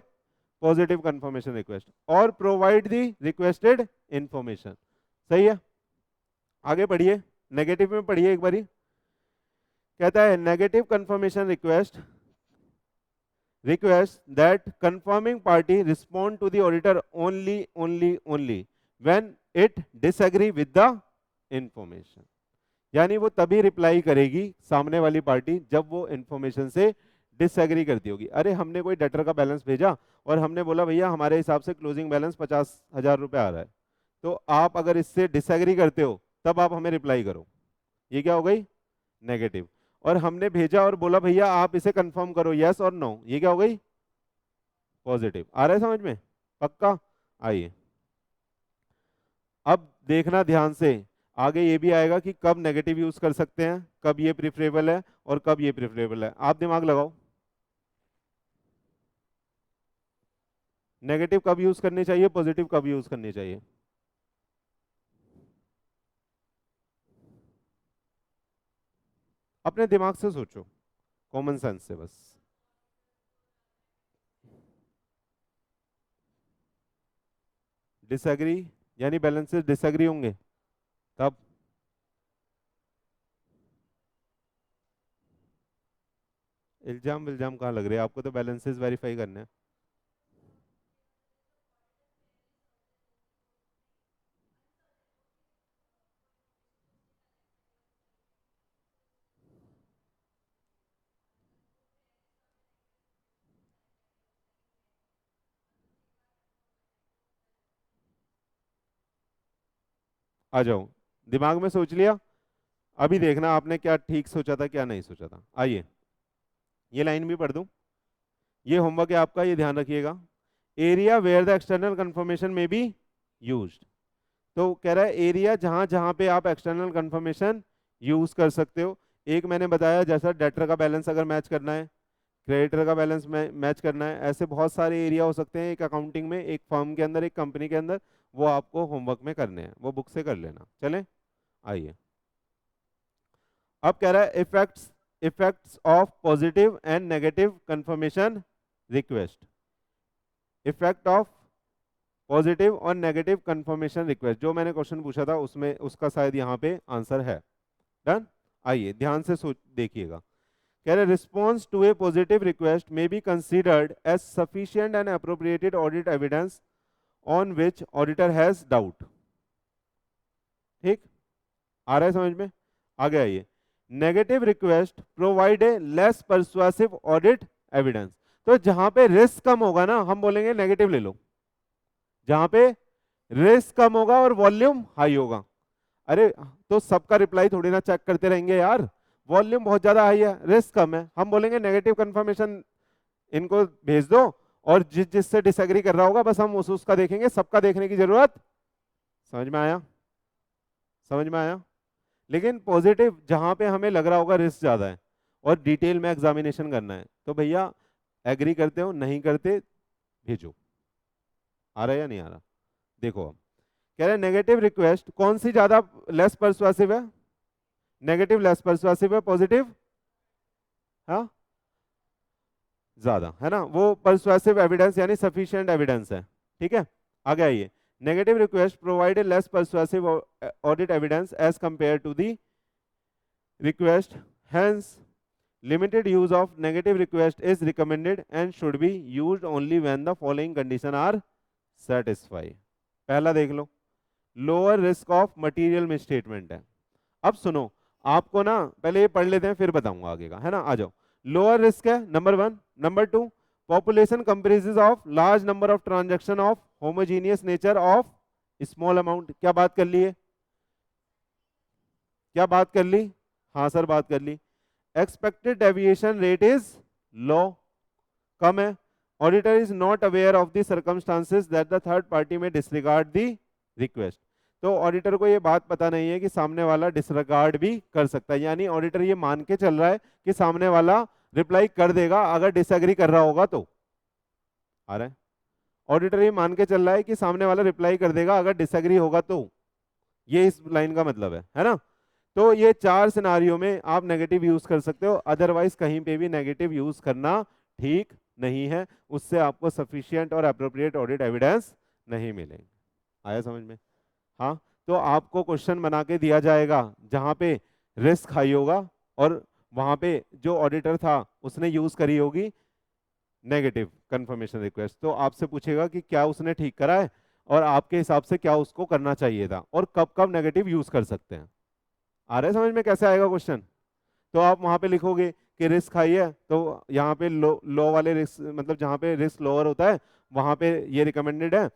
Positive confirmation request. और प्रोवाइड द रिक्वेस्टेड इंफॉर्मेशन। सही है। आगे पढ़िए, नेगेटिव में पढ़िए एक बारी। कहता है negative confirmation request that confirming party respond to the auditor only when it disagree with the information। यानी वो तभी रिप्लाई करेगी सामने वाली पार्टी जब वो इंफॉर्मेशन से डिसएग्री करती होगी। अरे हमने कोई डेटर का बैलेंस भेजा और हमने बोला भैया हमारे हिसाब से क्लोजिंग बैलेंस 50,000 रुपये आ रहा है, तो आप अगर इससे डिसएग्री करते हो तब आप हमें रिप्लाई करो। ये क्या हो गई? नेगेटिव। और हमने भेजा और बोला भैया आप इसे कंफर्म करो, यस और नो। ये क्या हो गई? पॉजिटिव। आ रहा है समझ में? पक्का? आइए, अब देखना ध्यान से, आगे ये भी आएगा कि कब नेगेटिव यूज कर सकते हैं, कब ये प्रिफरेबल है और कब ये प्रिफरेबल है। आप दिमाग लगाओ, नेगेटिव कब यूज करनी चाहिए, पॉजिटिव कब यूज करनी चाहिए? अपने दिमाग से सोचो, कॉमन सेंस से बस। डिसएग्री यानी बैलेंसेस डिसएग्री होंगे तब। इल्जाम विल्जाम कहाँ लग रहे हैं आपको? तो बैलेंसेस वेरीफाई करने हैं। आ जाओ, दिमाग में सोच लिया? अभी देखना आपने क्या ठीक सोचा था क्या नहीं सोचा था। आइए, ये लाइन भी पढ़ दूं। ये होमवर्क है आपका, ये ध्यान रखिएगा। Area where the external confirmation may be used. तो कह रहा है एरिया जहां जहां पे आप एक्सटर्नल कंफर्मेशन यूज कर सकते हो। एक मैंने बताया, जैसा डेटर का बैलेंस अगर मैच करना है, क्रेडिटर का बैलेंस मैच करना है, ऐसे बहुत सारे एरिया हो सकते हैं एक अकाउंटिंग में, एक फर्म के अंदर, एक कंपनी के अंदर। वो आपको होमवर्क में करने हैं, वो बुक से कर लेना। चले, आइए। अब कह रहा है effects of positive and negative confirmation request. Effect of positive और नेगेटिव कंफर्मेशन रिक्वेस्ट, जो मैंने क्वेश्चन पूछा था उसमें उसका शायद यहाँ पे आंसर है। डन। आइए ध्यान से देखिएगा। कह रहे response to a positive request may be considered as sufficient and appropriated audit evidence on which auditor has doubt. ठीक, आ रहा है समझ में? आगे आइए, negative request provide a less persuasive audit evidence. तो जहां पे रिस्क कम होगा ना, हम बोलेंगे नेगेटिव ले लो। जहां पे रिस्क कम होगा और वॉल्यूम हाई होगा। अरे तो सबका रिप्लाई थोड़ी ना चेक करते रहेंगे यार, वॉल्यूम बहुत ज्यादा हाई है, रिस्क कम है, हम बोलेंगे नेगेटिव कंफर्मेशन इनको भेज दो, और जिससे डिसएग्री कर रहा होगा बस हम उसका देखेंगे, सबका देखने की जरूरत। समझ में आया? समझ में आया? लेकिन पॉजिटिव जहां पे हमें लग रहा होगा रिस्क ज्यादा है और डिटेल में एग्जामिनेशन करना है, तो भैया एग्री करते हो, नहीं करते भेजो। आ रहा है या नहीं आ रहा? देखो अब कह रहे हैं नेगेटिव रिक्वेस्ट कौन सी ज्यादा लेस परसुएसिव है? नेगेटिव लेस परसुएसिव है, पॉजिटिव हाँ ज्यादा है ना, वो परसुएसिव एविडेंस यानी सफिशिएंट एविडेंस है। ठीक है, आगे आइए, negative request provide less persuasive audit evidence as compare to the request, hence limited use of negative request is recommended and should be used only when the following condition are satisfied। पहला देख लो, lower risk of material misstatement है। अब सुनो, आपको ना पहले ये पढ़ लेते हैं फिर बताऊंगा आगे का, है ना? आ जाओ, लोअर रिस्क है number 1, number 2 population comprises of large number of transaction of homogeneous nature of small amount. क्या बात कर ली है? क्या बात कर ली? हाँ सर बात कर ली। Expected deviation rate is low, कम है। Auditor is not aware of the circumstances that the third party may disregard the request. तो ऑडिटर को ये बात पता नहीं है कि सामने वाला डिसरिगार्ड भी कर सकता है, यानी ऑडिटर ये मान के चल रहा है कि सामने वाला रिप्लाई कर देगा अगर डिसएग्री कर रहा होगा तो। आ रहा है? ऑडिटर ये मान के चल रहा है कि सामने वाला रिप्लाई कर देगा अगर डिसएग्री होगा तो, ये इस लाइन का मतलब है ना? तो ये 4 सिनारियों में आप नेगेटिव यूज कर सकते हो, अदरवाइज कहीं पे भी नेगेटिव यूज करना ठीक नहीं है, उससे आपको सफिशिएंट और अप्रोप्रिएट ऑडिट एविडेंस नहीं मिलेंगे। आया समझ में? हाँ, तो आपको क्वेश्चन बना के दिया जाएगा जहां पे रिस्क हाई होगा और वहां पे जो ऑडिटर था उसने यूज करी होगी नेगेटिव कंफर्मेशन रिक्वेस्ट, तो आपसे पूछेगा कि क्या उसने ठीक करा है और आपके हिसाब से क्या उसको करना चाहिए था और कब कब नेगेटिव यूज कर सकते हैं। आ रहा है समझ में कैसे आएगा क्वेश्चन? तो आप वहां पे लिखोगे कि रिस्क हाई है, तो यहाँ पे लो वाले रिस्क, मतलब जहाँ पे रिस्क लोअर होता है वहां पे ये रिकमेंडेड है,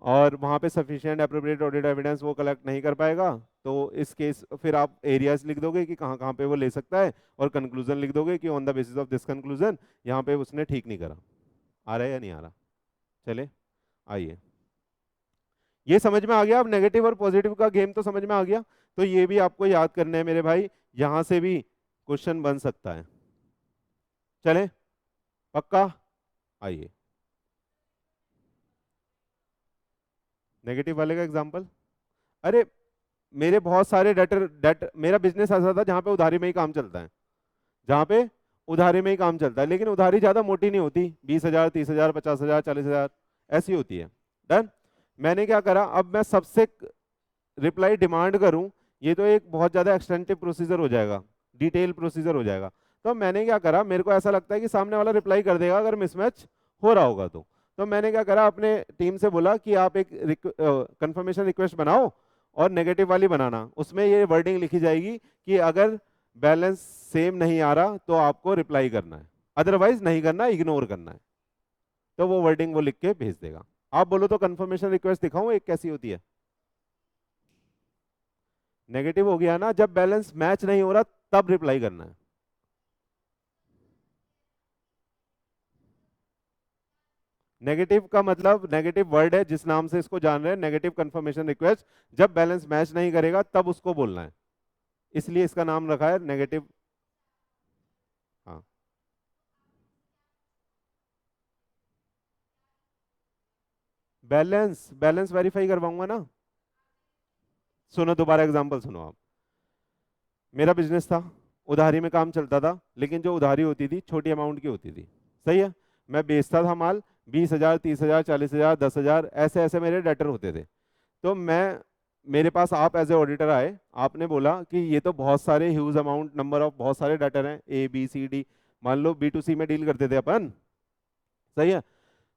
और वहां पे सफिशिएंट एप्रोप्रिएट ऑडिट एविडेंस वो कलेक्ट नहीं कर पाएगा, तो इस केस फिर आप एरियाज लिख दोगे कि कहाँ कहाँ पे वो ले सकता है, और कंक्लूजन लिख दोगे कि on the basis of this conclusion यहाँ पे उसने ठीक नहीं करा। आ रहा है या नहीं आ रहा? चले आइए, ये समझ में आ गया? अब नेगेटिव और पॉजिटिव का गेम तो समझ में आ गया, तो ये भी आपको याद करना है मेरे भाई, यहां से भी क्वेश्चन बन सकता है। चले पक्का? आइए, नेगेटिव वाले का एग्जांपल। अरे मेरे बहुत सारे डेटर मेरा बिजनेस ऐसा था जहां पे उधारी में ही काम चलता है, जहां पे उधारी में ही काम चलता है, लेकिन उधारी ज्यादा मोटी नहीं होती, 20,000 30,000 50,000 40,000 ऐसी होती है। डन। मैंने क्या करा, अब मैं सबसे रिप्लाई डिमांड करूं, ये तो एक बहुत ज्यादा एक्सटेंसिव प्रोसीजर हो जाएगा, डिटेल प्रोसीजर हो जाएगा। तो मैंने क्या करा, मेरे को ऐसा लगता है कि सामने वाला रिप्लाई कर देगा अगर मिसमैच हो रहा होगा तो मैंने क्या करा, अपने टीम से बोला कि आप एक कंफर्मेशन रिक्वेस्ट बनाओ और नेगेटिव वाली बनाना, उसमें ये वर्डिंग लिखी जाएगी कि अगर बैलेंस सेम नहीं आ रहा तो आपको रिप्लाई करना है, अदरवाइज नहीं करना, इग्नोर करना है। तो वो वर्डिंग वो लिख के भेज देगा। आप बोलो तो कंफर्मेशन रिक्वेस्ट दिखाऊं एक कैसी होती है? नेगेटिव हो गया ना, जब बैलेंस मैच नहीं हो रहा तब रिप्लाई करना है। नेगेटिव का मतलब, नेगेटिव वर्ड है जिस नाम से इसको जान रहे हैं, नेगेटिव कंफर्मेशन रिक्वेस्ट, जब बैलेंस मैच नहीं करेगा तब उसको बोलना है, इसलिए इसका नाम रखा है नेगेटिव। हाँ, बैलेंस बैलेंस वेरीफाई करवाऊंगा ना। सुनो दोबारा एग्जांपल सुनो आप, मेरा बिजनेस था, उधारी में काम चलता था, लेकिन जो उधारी होती थी छोटी अमाउंट की होती थी, सही है? मैं बेचता था माल 20,000 30,000 40,000 10,000 ऐसे ऐसे मेरे डेटर होते थे। तो मैं, मेरे पास आप एज ए ऑडिटर आए, आपने बोला कि ये तो बहुत सारे ह्यूज अमाउंट नंबर ऑफ बहुत सारे डेटर हैं, A B C D, मान लो B2C में डील करते थे अपन, सही है?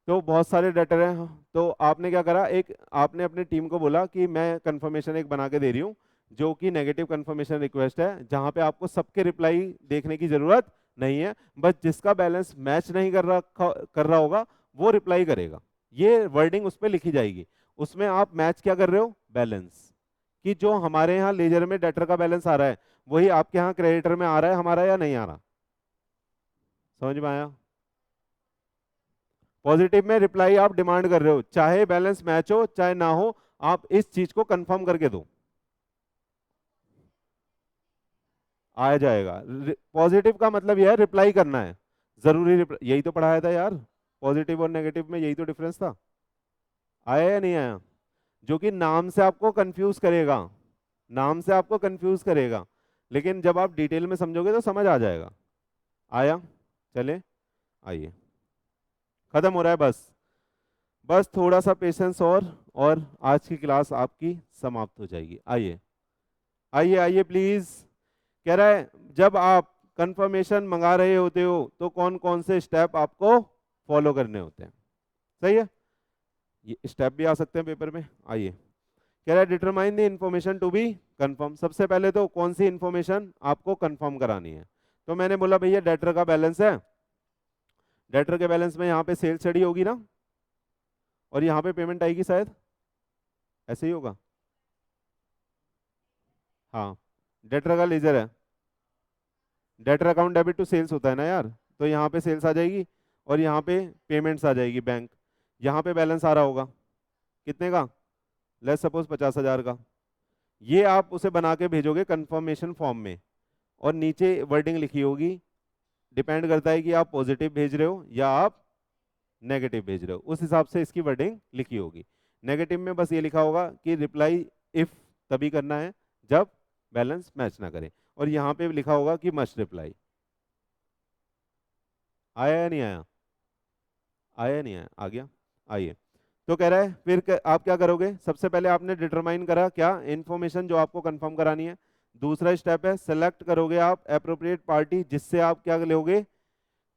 तो बहुत सारे डेटर हैं, तो आपने क्या करा, एक आपने अपनी टीम को बोला कि मैं कंफर्मेशन एक बना के दे रही हूँ जो कि नेगेटिव कंफर्मेशन रिक्वेस्ट है, जहां पे आपको सबके रिप्लाई देखने की जरूरत नहीं है, बस जिसका बैलेंस मैच नहीं कर रहा होगा वो रिप्लाई करेगा। ये वर्डिंग उस पर लिखी जाएगी, उसमें आप मैच क्या कर रहे हो, बैलेंस, कि जो हमारे यहाँ लेजर में डेटर का बैलेंस आ रहा है वही आपके यहाँ क्रेडिटर में आ रहा है हमारा या नहीं आ रहा। समझ में आया? पॉजिटिव में रिप्लाई आप डिमांड कर रहे हो, चाहे बैलेंस मैच हो चाहे ना हो, आप इस चीज को कंफर्म करके दो, आ जाएगा। पॉजिटिव का मतलब यह है रिप्लाई करना है, जरूरी यही तो पढ़ाया था यार, पॉजिटिव और नेगेटिव में यही तो डिफरेंस था। आया या नहीं आया? जो कि नाम से आपको कंफ्यूज करेगा, नाम से आपको कंफ्यूज करेगा, लेकिन जब आप डिटेल में समझोगे तो समझ आ जाएगा। आया? चले, आइए, खत्म हो रहा है बस, बस थोड़ा सा पेशेंस और आज की क्लास आपकी समाप्त हो जाएगी। आइए आइए आइए प्लीज। कह रहा है जब आप कंफर्मेशन मंगा रहे होते हो तो कौन कौन से स्टेप आपको फॉलो करने होते हैं। सही है, ये स्टेप भी आ सकते हैं पेपर में। आइए, कह रहा है determine the information to be confirm. सबसे पहले तो कौन सी इंफॉर्मेशन आपको कंफर्म करानी है, तो मैंने बोला भैया डेटर का बैलेंस है, डेटर के बैलेंस में यहाँ पे सेल्स स्टडी होगी ना, और यहाँ पे पेमेंट आएगी शायद, ऐसे ही होगा। हाँ, डेटर का लेजर है, debtor account debit to sales होता है ना यार, तो यहाँ पे सेल्स आ जाएगी और यहाँ पे पेमेंट्स आ जाएगी बैंक। यहाँ पे बैलेंस आ रहा होगा कितने का, लेट्स सपोज 50,000 का। ये आप उसे बना के भेजोगे कंफर्मेशन फॉर्म में, और नीचे वर्डिंग लिखी होगी, डिपेंड करता है कि आप पॉजिटिव भेज रहे हो या आप नेगेटिव भेज रहे हो, उस हिसाब से इसकी वर्डिंग लिखी होगी। नेगेटिव में बस ये लिखा होगा कि रिप्लाई इफ तभी करना है जब बैलेंस मैच ना करे, और यहाँ पे लिखा होगा कि मस्ट रिप्लाई। आया या नहीं आया? आया या नहीं आया? आ गया। आइए, तो कह रहा है फिर आप क्या करोगे, सबसे पहले आपने डिटरमाइन करा क्या इंफॉर्मेशन जो आपको कंफर्म करानी है। दूसरा स्टेप है सेलेक्ट करोगे आप अप्रोप्रिएट पार्टी जिससे आप क्या लोगे,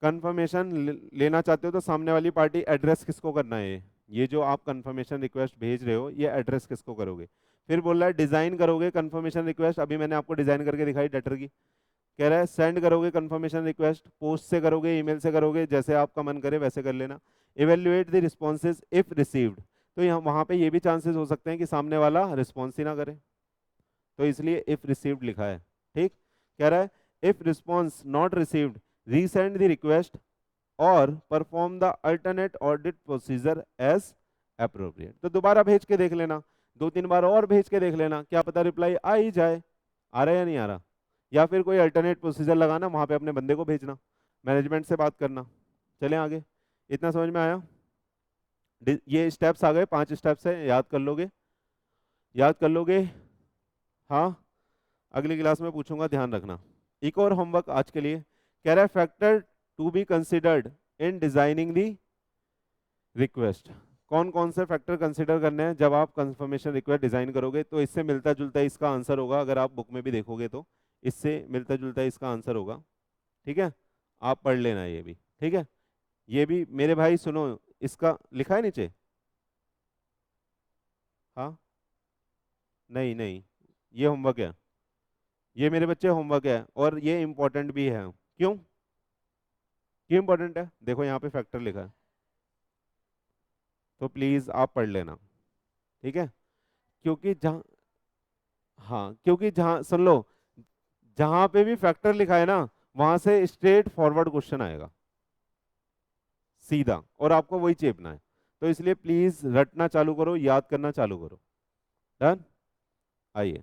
कंफर्मेशन लेना चाहते हो, तो सामने वाली पार्टी एड्रेस किसको करना है, ये जो आप कंफर्मेशन रिक्वेस्ट भेज रहे हो ये एड्रेस किसको करोगे। फिर बोल रहा है डिजाइन करोगे कंफर्मेशन रिक्वेस्ट, अभी मैंने आपको डिजाइन करके दिखाई डेटर की। कह रहा है सेंड करोगे कंफर्मेशन रिक्वेस्ट, पोस्ट से करोगे ईमेल से करोगे, जैसे आपका मन करे वैसे कर लेना। Evaluate the responses if received, तो यहाँ वहां पे ये भी चांसेस हो सकते हैं कि सामने वाला रिस्पॉन्स ही ना करे, तो इसलिए इफ रिसीव्ड लिखा है। ठीक, कह रहा है if response not received resend the request और perform the alternate audit procedure as appropriate. तो दोबारा भेज के देख लेना, 2-3 बार और भेज के देख लेना, क्या पता रिप्लाई आ ही जाए। आ रहा है या नहीं आ रहा? या फिर कोई अल्टरनेट प्रोसीजर लगाना, वहां पे अपने बंदे को भेजना, मैनेजमेंट से बात करना। चलें आगे, इतना समझ में आया? ये स्टेप्स आ गए, 5 स्टेप्स है, याद कर लोगे, याद कर लोगे। हाँ, अगली क्लास में पूछूंगा, ध्यान रखना। एक और होमवर्क आज के लिए, कह रहा है factor to be considered in designing the request. कौन कौन से फैक्टर कंसिडर करने हैं जब आप कंफर्मेशन रिक्वेस्ट डिजाइन करोगे, तो इससे मिलता जुलता इसका आंसर होगा, अगर आप बुक में भी देखोगे तो इससे मिलता जुलता इसका आंसर होगा। ठीक है, आप पढ़ लेना ये भी, ठीक है। ये भी मेरे भाई सुनो, इसका लिखा है नीचे। हाँ, नहीं नहीं, ये होमवर्क है, ये मेरे बच्चे होमवर्क है, और ये इंपॉर्टेंट भी है। क्यों, क्यों इंपॉर्टेंट है, देखो यहाँ पे फैक्टर लिखा है, तो प्लीज आप पढ़ लेना, ठीक है। क्योंकि जहाँ, हाँ क्योंकि जहाँ सुन लो, जहां पे भी फैक्टर लिखा है ना वहां से स्ट्रेट फॉरवर्ड क्वेश्चन आएगा सीधा, और आपको वही चेपना है, तो इसलिए प्लीज रटना चालू करो, याद करना चालू करो। डन, आइए।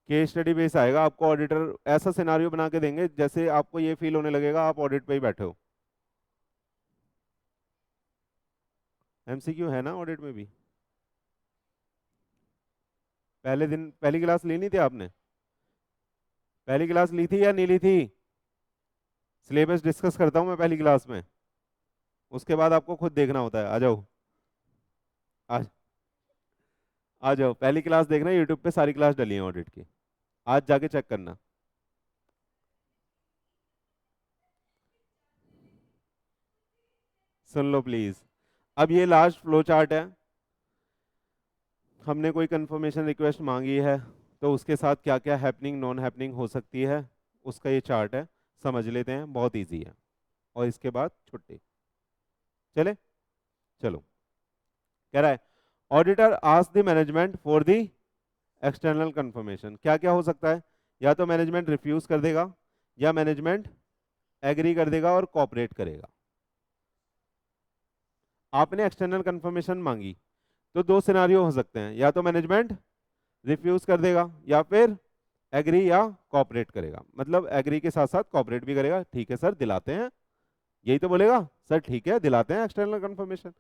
केस स्टडी बेस आएगा, आपको ऑडिटर ऐसा सिनारियो बना के देंगे जैसे आपको ये फील होने लगेगा आप ऑडिट पे ही बैठे हो। एमसीक्यू है ना ऑडिट में भी, पहले दिन पहली क्लास ली नहीं थी आपने, पहली क्लास ली थी या नहीं ली थी? सिलेबस डिस्कस करता हूँ मैं पहली क्लास में, उसके बाद आपको खुद देखना होता है। आ जाओ, आ, आ जाओ, पहली क्लास देखना, यूट्यूब पे सारी क्लास डली है ऑडिट की, आज जाके चेक करना। सुन लो प्लीज, अब ये लास्ट फ्लो चार्ट है, हमने कोई कंफर्मेशन रिक्वेस्ट मांगी है तो उसके साथ क्या क्या हैपनिंग नॉन हैपनिंग हो सकती है, उसका ये चार्ट है, समझ लेते हैं, बहुत इजी है। और इसके बाद छुट्टी। चले, चलो। कह रहा है auditor ask the management for the external confirmation. क्या क्या हो सकता है, या तो मैनेजमेंट रिफ्यूज कर देगा, या मैनेजमेंट एग्री कर देगा और कोऑपरेट करेगा। आपने एक्सटर्नल कंफर्मेशन मांगी तो दो सिनारियो हो सकते हैं, या तो मैनेजमेंट रिफ्यूज कर देगा या फिर एग्री या कोऑपरेट करेगा। मतलब एग्री के साथ साथ कोऑपरेट भी करेगा, ठीक है सर दिलाते हैं, यही तो बोलेगा, सर ठीक है दिलाते हैं एक्सटर्नल कंफर्मेशन।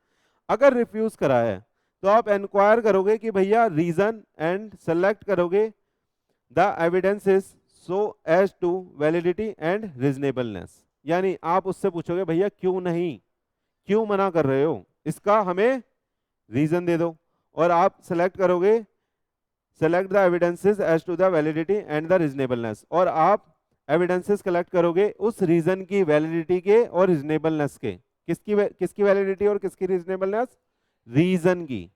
अगर रिफ्यूज करा है तो आप इंक्वायर करोगे कि भैया रीजन एंड सेलेक्ट करोगे the evidences so as to validity and reasonableness. यानी आप उससे पूछोगे भैया क्यों नहीं, क्यों मना कर रहे हो, इसका हमें रीजन दे दो। और आप सेलेक्ट करोगे select the evidences as to the validity and the reasonableness, और आप एविडेंसेस कलेक्ट करोगे उस रीजन की वैलिडिटी के और रीजनेबलनेस के। किसकी वैलिडिटी और किसकी रीजनेबलनेस, रीजन की,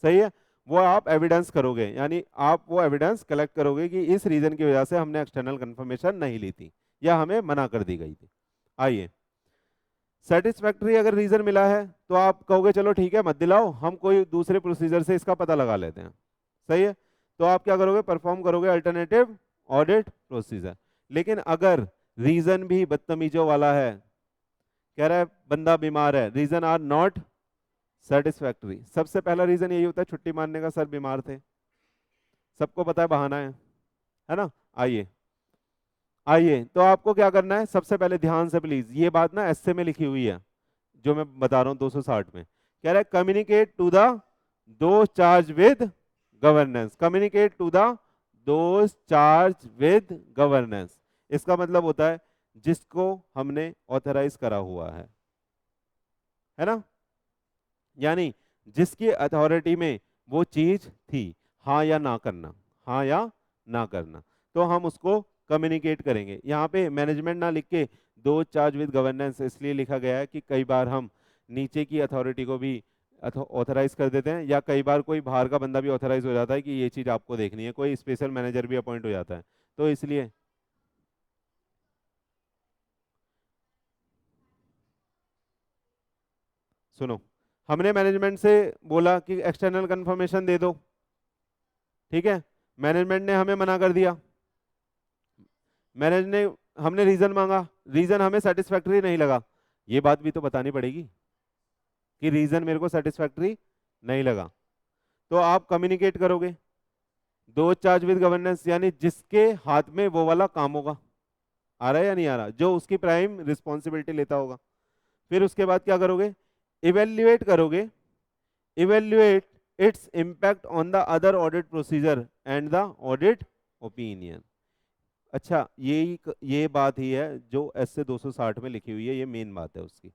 सही है। वो आप एविडेंस करोगे, यानी आप वो एविडेंस कलेक्ट करोगे कि इस रीजन की वजह से हमने एक्सटर्नल कंफर्मेशन नहीं ली थी या हमें मना कर दी गई थी। आइए, सेटिस्फैक्टरी अगर रीजन मिला है तो आप कहोगे चलो ठीक है मत दिलाओ, हम कोई दूसरे प्रोसीजर से इसका पता लगा लेते हैं, सही है। तो आप क्या करोगे, परफॉर्म करोगे अल्टरनेटिव ऑडिट प्रोसीजर। लेकिन अगर रीजन भी बदतमीजों वाला है, कह रहा है बंदा बीमार है, रीजन आर नॉट सेटिस्फैक्टरी, सबसे पहला रीजन यही होता है छुट्टी मारने का, सर बीमार थे, सबको पता है बहाना है ना। आइए आइए, तो आपको क्या करना है, सबसे पहले ध्यान से प्लीज, ये बात ना एस्से में लिखी हुई है जो मैं बता रहा हूं 260 में। कह रहा है communicate to the those charge with governance, communicate to the those charge with governance. इसका मतलब होता है जिसको हमने ऑथराइज करा हुआ है ना, यानी जिसकी अथॉरिटी में वो चीज थी, हाँ या ना करना, हाँ या ना करना, तो हम उसको कम्युनिकेट करेंगे। यहाँ पे मैनेजमेंट ना लिख के दो चार्ज विद गवर्नेंस इसलिए लिखा गया है कि कई बार हम नीचे की अथॉरिटी को भी ऑथराइज कर देते हैं, या कई बार कोई बाहर का बंदा भी ऑथराइज हो जाता है कि ये चीज आपको देखनी है, कोई स्पेशल मैनेजर भी अपॉइंट हो जाता है, तो इसलिए सुनो, हमने मैनेजमेंट से बोला कि एक्सटर्नल कंफर्मेशन दे दो, ठीक है, मैनेजमेंट ने हमें मना कर दिया, मैनेज ने हमने रीजन मांगा, रीजन हमें सेटिस्फैक्टरी नहीं लगा, ये बात भी तो बतानी पड़ेगी कि रीजन मेरे को सेटिस्फैक्टरी नहीं लगा। तो आप कम्युनिकेट करोगे दो चार्ज विद गवर्नेंस, यानी जिसके हाथ में वो वाला काम होगा, आ रहा है या नहीं आ रहा, जो उसकी प्राइम रिस्पॉन्सिबिलिटी लेता होगा। फिर उसके बाद क्या करोगे, इवेल्युएट करोगे, evaluate its impact on the other audit procedure and the audit opinion. अच्छा, ये बात ही है जो ऐसे 260 में लिखी हुई है, ये मेन बात है उसकी।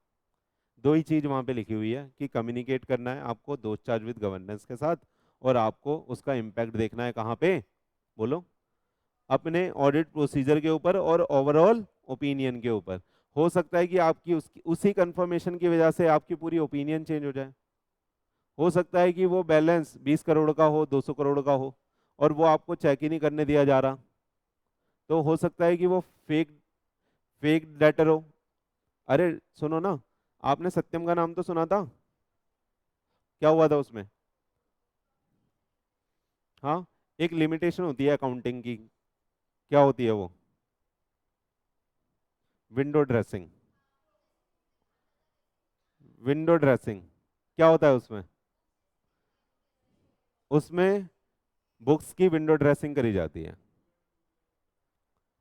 दो ही चीज वहां पे लिखी हुई है कि कम्युनिकेट करना है आपको दो चार्ज विद गवर्नेंस के साथ, और आपको उसका इम्पैक्ट देखना है कहाँ पे, बोलो, अपने ऑडिट प्रोसीजर के ऊपर और ओवरऑल ओपिनियन के ऊपर। हो सकता है कि आपकी उसी कंफर्मेशन की वजह से आपकी पूरी ओपिनियन चेंज हो जाए, हो सकता है कि वो बैलेंस 20 करोड़ का हो, 200 करोड़ का हो, और वो आपको चेक ही नहीं करने दिया जा रहा, तो हो सकता है कि वो फेक फेक डेटर हो। अरे सुनो ना, आपने सत्यम का नाम तो सुना था, क्या हुआ था उसमें, हाँ, एक लिमिटेशन होती है अकाउंटिंग की, क्या होती है वो, विंडो ड्रेसिंग। विंडो ड्रेसिंग क्या होता है उसमें, उसमें बुक्स की विंडो ड्रेसिंग करी जाती है,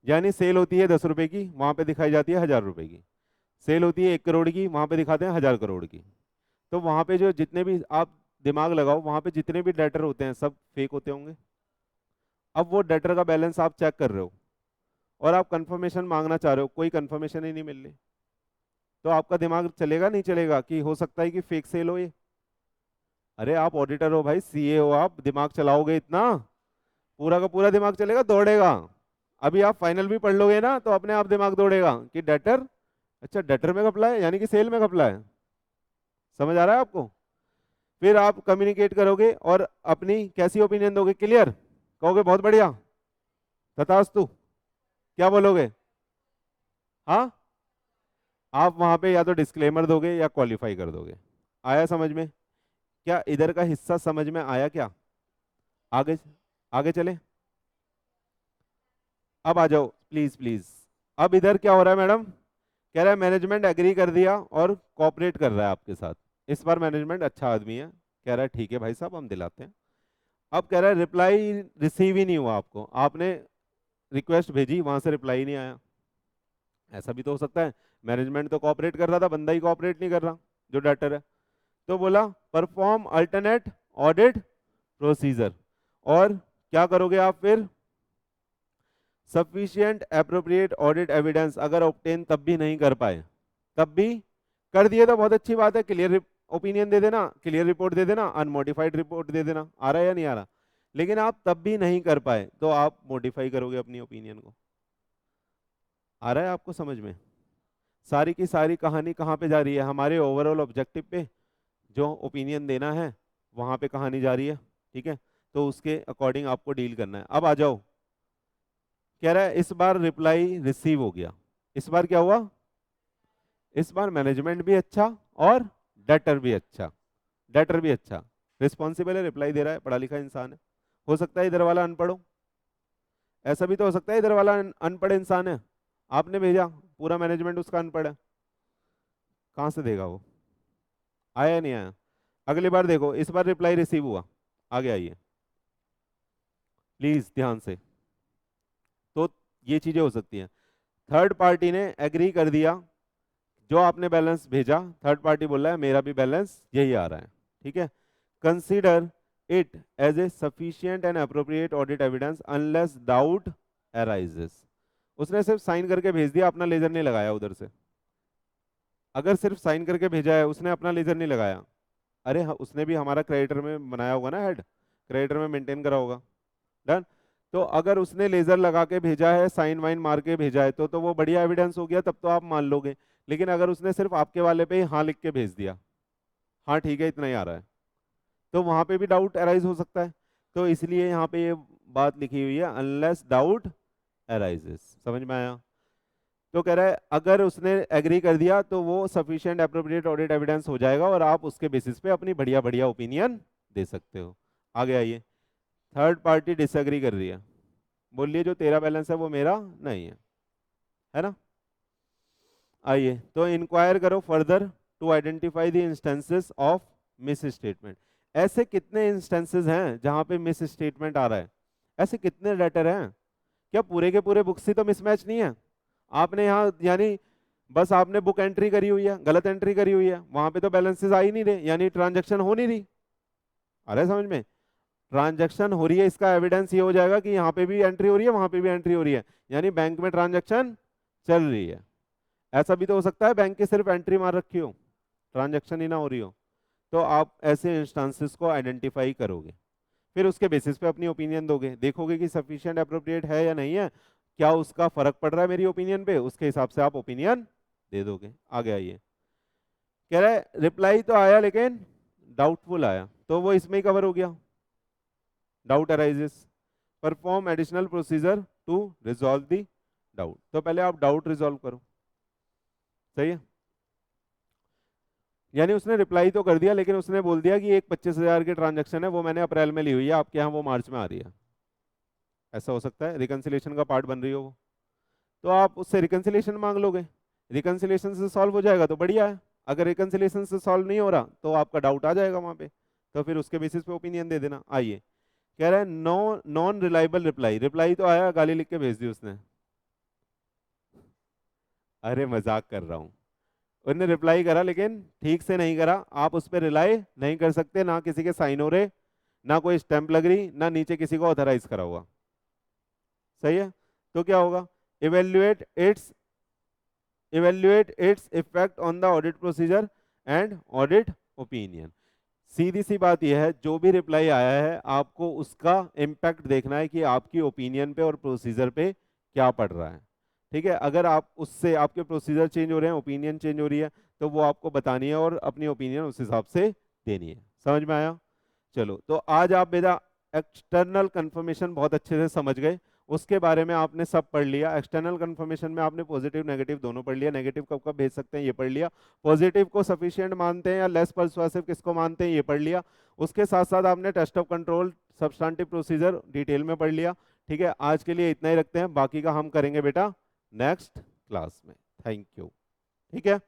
यानी सेल होती है 10 रुपए की, वहां पे दिखाई जाती है 1000 रुपए की, सेल होती है 1 करोड़ की, वहां पे दिखाते हैं 1000 करोड़ की। तो वहां पे जो जितने भी आप दिमाग लगाओ, वहां पे जितने भी डेटर होते हैं सब फेक होते होंगे। अब वो डेटर का बैलेंस आप चेक कर रहे हो और आप कंफर्मेशन मांगना चाह रहे हो, कोई कंफर्मेशन ही नहीं मिल रही, तो आपका दिमाग चलेगा नहीं चलेगा कि हो सकता है कि फेक सेल हो ये। अरे आप ऑडिटर हो भाई, सीए हो, आप दिमाग चलाओगे इतना, पूरा का पूरा दिमाग चलेगा, दौड़ेगा। अभी आप फाइनल भी पढ़ लोगे ना तो अपने आप दिमाग दौड़ेगा कि डेटर, अच्छा डेटर में घपला है यानी कि सेल में घपला है, समझ आ रहा है आपको? फिर आप कम्युनिकेट करोगे और अपनी कैसी ओपिनियन दोगे? क्लियर कहोगे बहुत बढ़िया, तथास्तु, क्या बोलोगे? हाँ, आप वहां पे या तो डिस्क्लेमर दोगे या क्वालिफाई कर दोगे। आया समझ में? क्या इधर का हिस्सा समझ में आया क्या? आगे आगे चले, अब आ जाओ प्लीज प्लीज। अब इधर क्या हो रहा है मैडम? कह रहा है मैनेजमेंट एग्री कर दिया और कोऑपरेट कर रहा है आपके साथ। इस बार मैनेजमेंट अच्छा आदमी है, कह रहा है ठीक है भाई साहब हम दिलाते हैं। अब कह रहा है रिप्लाई रिसीव ही नहीं हुआ आपको, आपने रिक्वेस्ट भेजी वहां से रिप्लाई नहीं आया। ऐसा भी तो हो सकता है, मैनेजमेंट तो कोऑपरेट कर रहा था, बंदा ही कोऑपरेट नहीं कर रहा जो डाटर है। तो बोला परफॉर्म अल्टरनेट ऑडिट प्रोसीजर। और क्या करोगे आप फिर? सफिशिएंट एप्रोप्रिएट ऑडिट एविडेंस अगर ऑब्टेन तब भी नहीं कर पाए, तब भी कर दिए तो बहुत अच्छी बात है, क्लियर ओपिनियन दे देना, क्लियर रिपोर्ट दे देना, अनमोडिफाइड रिपोर्ट दे देना, आ रहा है या नहीं आ रहा? लेकिन आप तब भी नहीं कर पाए तो आप मॉडिफाई करोगे अपनी ओपिनियन को। आ रहा है आपको समझ में? सारी की सारी कहानी कहाँ पे जा रही है? हमारे ओवरऑल ऑब्जेक्टिव पे जो ओपिनियन देना है वहां पे कहानी जा रही है। ठीक है, तो उसके अकॉर्डिंग आपको डील करना है। अब आ जाओ, कह रहा है इस बार रिप्लाई रिसीव हो गया। इस बार क्या हुआ? इस बार मैनेजमेंट भी अच्छा और डेटर भी अच्छा, डेटर भी अच्छा, रिस्पॉन्सिबल है, रिप्लाई दे रहा है, पढ़ा लिखा इंसान है। हो सकता है इधर वाला अनपढ़ हो, ऐसा भी तो हो सकता है इधर वाला अनपढ़ इंसान है, आपने भेजा, पूरा मैनेजमेंट उसका अनपढ़ है, कहाँ से देगा वो? आया या नहीं आया? अगली बार देखो, इस बार रिप्लाई रिसीव हुआ, आगे आइए प्लीज ध्यान से। तो ये चीजें हो सकती हैं। थर्ड पार्टी ने एग्री कर दिया, जो आपने बैलेंस भेजा थर्ड पार्टी बोल रहा है मेरा भी बैलेंस यही आ रहा है। ठीक है, consider it as a sufficient and appropriate audit evidence unless doubt arises. उसने सिर्फ साइन करके भेज दिया, अपना लेजर नहीं लगाया उधर से। अगर सिर्फ साइन करके भेजा है, उसने अपना लेजर नहीं लगाया, अरे हाँ, उसने भी हमारा क्रेडिटर में बनाया होगा ना, हेड क्रेडिटर में मेंटेन करा होगा। डन। तो अगर उसने लेजर लगा के भेजा है, साइन वाइन मार के भेजा है, तो वो बढ़िया एविडेंस हो गया, तब तो आप मान लोगे। लेकिन अगर उसने सिर्फ आपके वाले पे ही हाँ लिख के भेज दिया, हाँ ठीक है इतना ही आ रहा है, तो वहां पे भी डाउट अराइज हो सकता है। तो इसलिए यहाँ पे ये बात लिखी हुई है अनलेस डाउट अराइजेस। समझ में आया? तो कह रहा है अगर उसने एग्री कर दिया तो वो सफिशिएंट एप्रोप्रिएट ऑडिट एविडेंस हो जाएगा और आप उसके बेसिस पे अपनी बढ़िया बढ़िया ओपिनियन दे सकते हो। आगे आइए, थर्ड पार्टी डिसएग्री कर रही है, बोलिए जो तेरा बैलेंस है वो मेरा नहीं है ना? आइए, तो इंक्वायर करो further to identify the instances of misstatement. ऐसे कितने इंस्टेंसेस हैं जहां पे मिस स्टेटमेंट आ रहा है? ऐसे कितने लेटर हैं? क्या पूरे के पूरे बुक्स ही तो मिसमैच नहीं है? आपने यहाँ यानी बस आपने बुक एंट्री करी हुई है, गलत एंट्री करी हुई है, वहां पे तो बैलेंसेस आ ही नहीं रहे, यानी ट्रांजैक्शन हो नहीं रही। अरे समझ में? ट्रांजैक्शन हो रही है, इसका एविडेंस ये हो जाएगा कि यहाँ पे भी एंट्री हो रही है, वहां पे भी एंट्री हो रही है, यानी बैंक में ट्रांजैक्शन चल रही है। ऐसा भी तो हो सकता है बैंक की सिर्फ एंट्री मार रखी हो, ट्रांजैक्शन ही ना हो रही हो। तो आप ऐसे इंस्टांसेस को आइडेंटिफाई करोगे, फिर उसके बेसिस पे अपनी ओपिनियन दोगे, देखोगे कि सफिशिएंट अप्रोप्रिएट है या नहीं है, क्या उसका फर्क पड़ रहा है मेरी ओपिनियन पे, उसके हिसाब से आप ओपिनियन दे दोगे। आगे आइए, कह रहा है रिप्लाई तो आया लेकिन डाउटफुल आया, तो वो इसमें ही कवर हो गया, doubt arises, perform additional procedure to resolve the doubt. तो पहले आप डाउट रिजॉल्व करो, सही है? यानी उसने रिप्लाई तो कर दिया लेकिन उसने बोल दिया कि एक 25,000 की ट्रांजैक्शन है, वो मैंने अप्रैल में ली हुई है, आपके यहाँ वो मार्च में आ रही है। ऐसा हो सकता है, रिकंसिलेशन का पार्ट बन रही हो वो, तो आप उससे रिकंसिलेशन मांग लोगे, रिकंसिलेशन से सॉल्व हो जाएगा तो बढ़िया है। अगर रिकंसिलेशन से सॉल्व नहीं हो रहा तो आपका डाउट आ जाएगा वहां पे, तो फिर उसके बेसिस पे ओपिनियन दे देना। आइए, कह रहा है no non reliable reply. Reply तो आया, गाली लिख के भेज दी उसने, अरे मजाक कर रहा हूँ, उन्होंने रिप्लाई करा लेकिन ठीक से नहीं करा, आप उस पर रिलाई नहीं कर सकते, ना किसी के साइन हो रहे, ना कोई स्टैंप लग रही, ना नीचे किसी को ऑथराइज करा हुआ। सही है? तो क्या होगा? Evaluate its effect on the audit procedure and audit opinion. सीधी सी बात यह है, जो भी रिप्लाई आया है आपको उसका इम्पैक्ट देखना है कि आपकी ओपिनियन पे और प्रोसीजर पे क्या पड़ रहा है। ठीक है, अगर आप उससे आपके प्रोसीजर चेंज हो रहे हैं, ओपिनियन चेंज हो रही है, तो वो आपको बतानी है और अपनी ओपिनियन उस हिसाब से देनी है। समझ में आया? चलो, तो आज आप बेटा एक्सटर्नल कंफर्मेशन बहुत अच्छे से समझ गए, उसके बारे में आपने सब पढ़ लिया। एक्सटर्नल कंफर्मेशन में आपने पॉजिटिव नेगेटिव दोनों पढ़ लिया, नेगेटिव कब कब भेज सकते हैं ये पढ़ लिया, पॉजिटिव को सफिशिएंट मानते हैं या लेस परसुएसिव किसको मानते हैं ये पढ़ लिया। उसके साथ साथ आपने test of control, substantive procedure detail में पढ़ लिया। ठीक है, आज के लिए इतना ही रखते हैं, बाकी का हम करेंगे बेटा नेक्स्ट क्लास में। Thank you. ठीक है।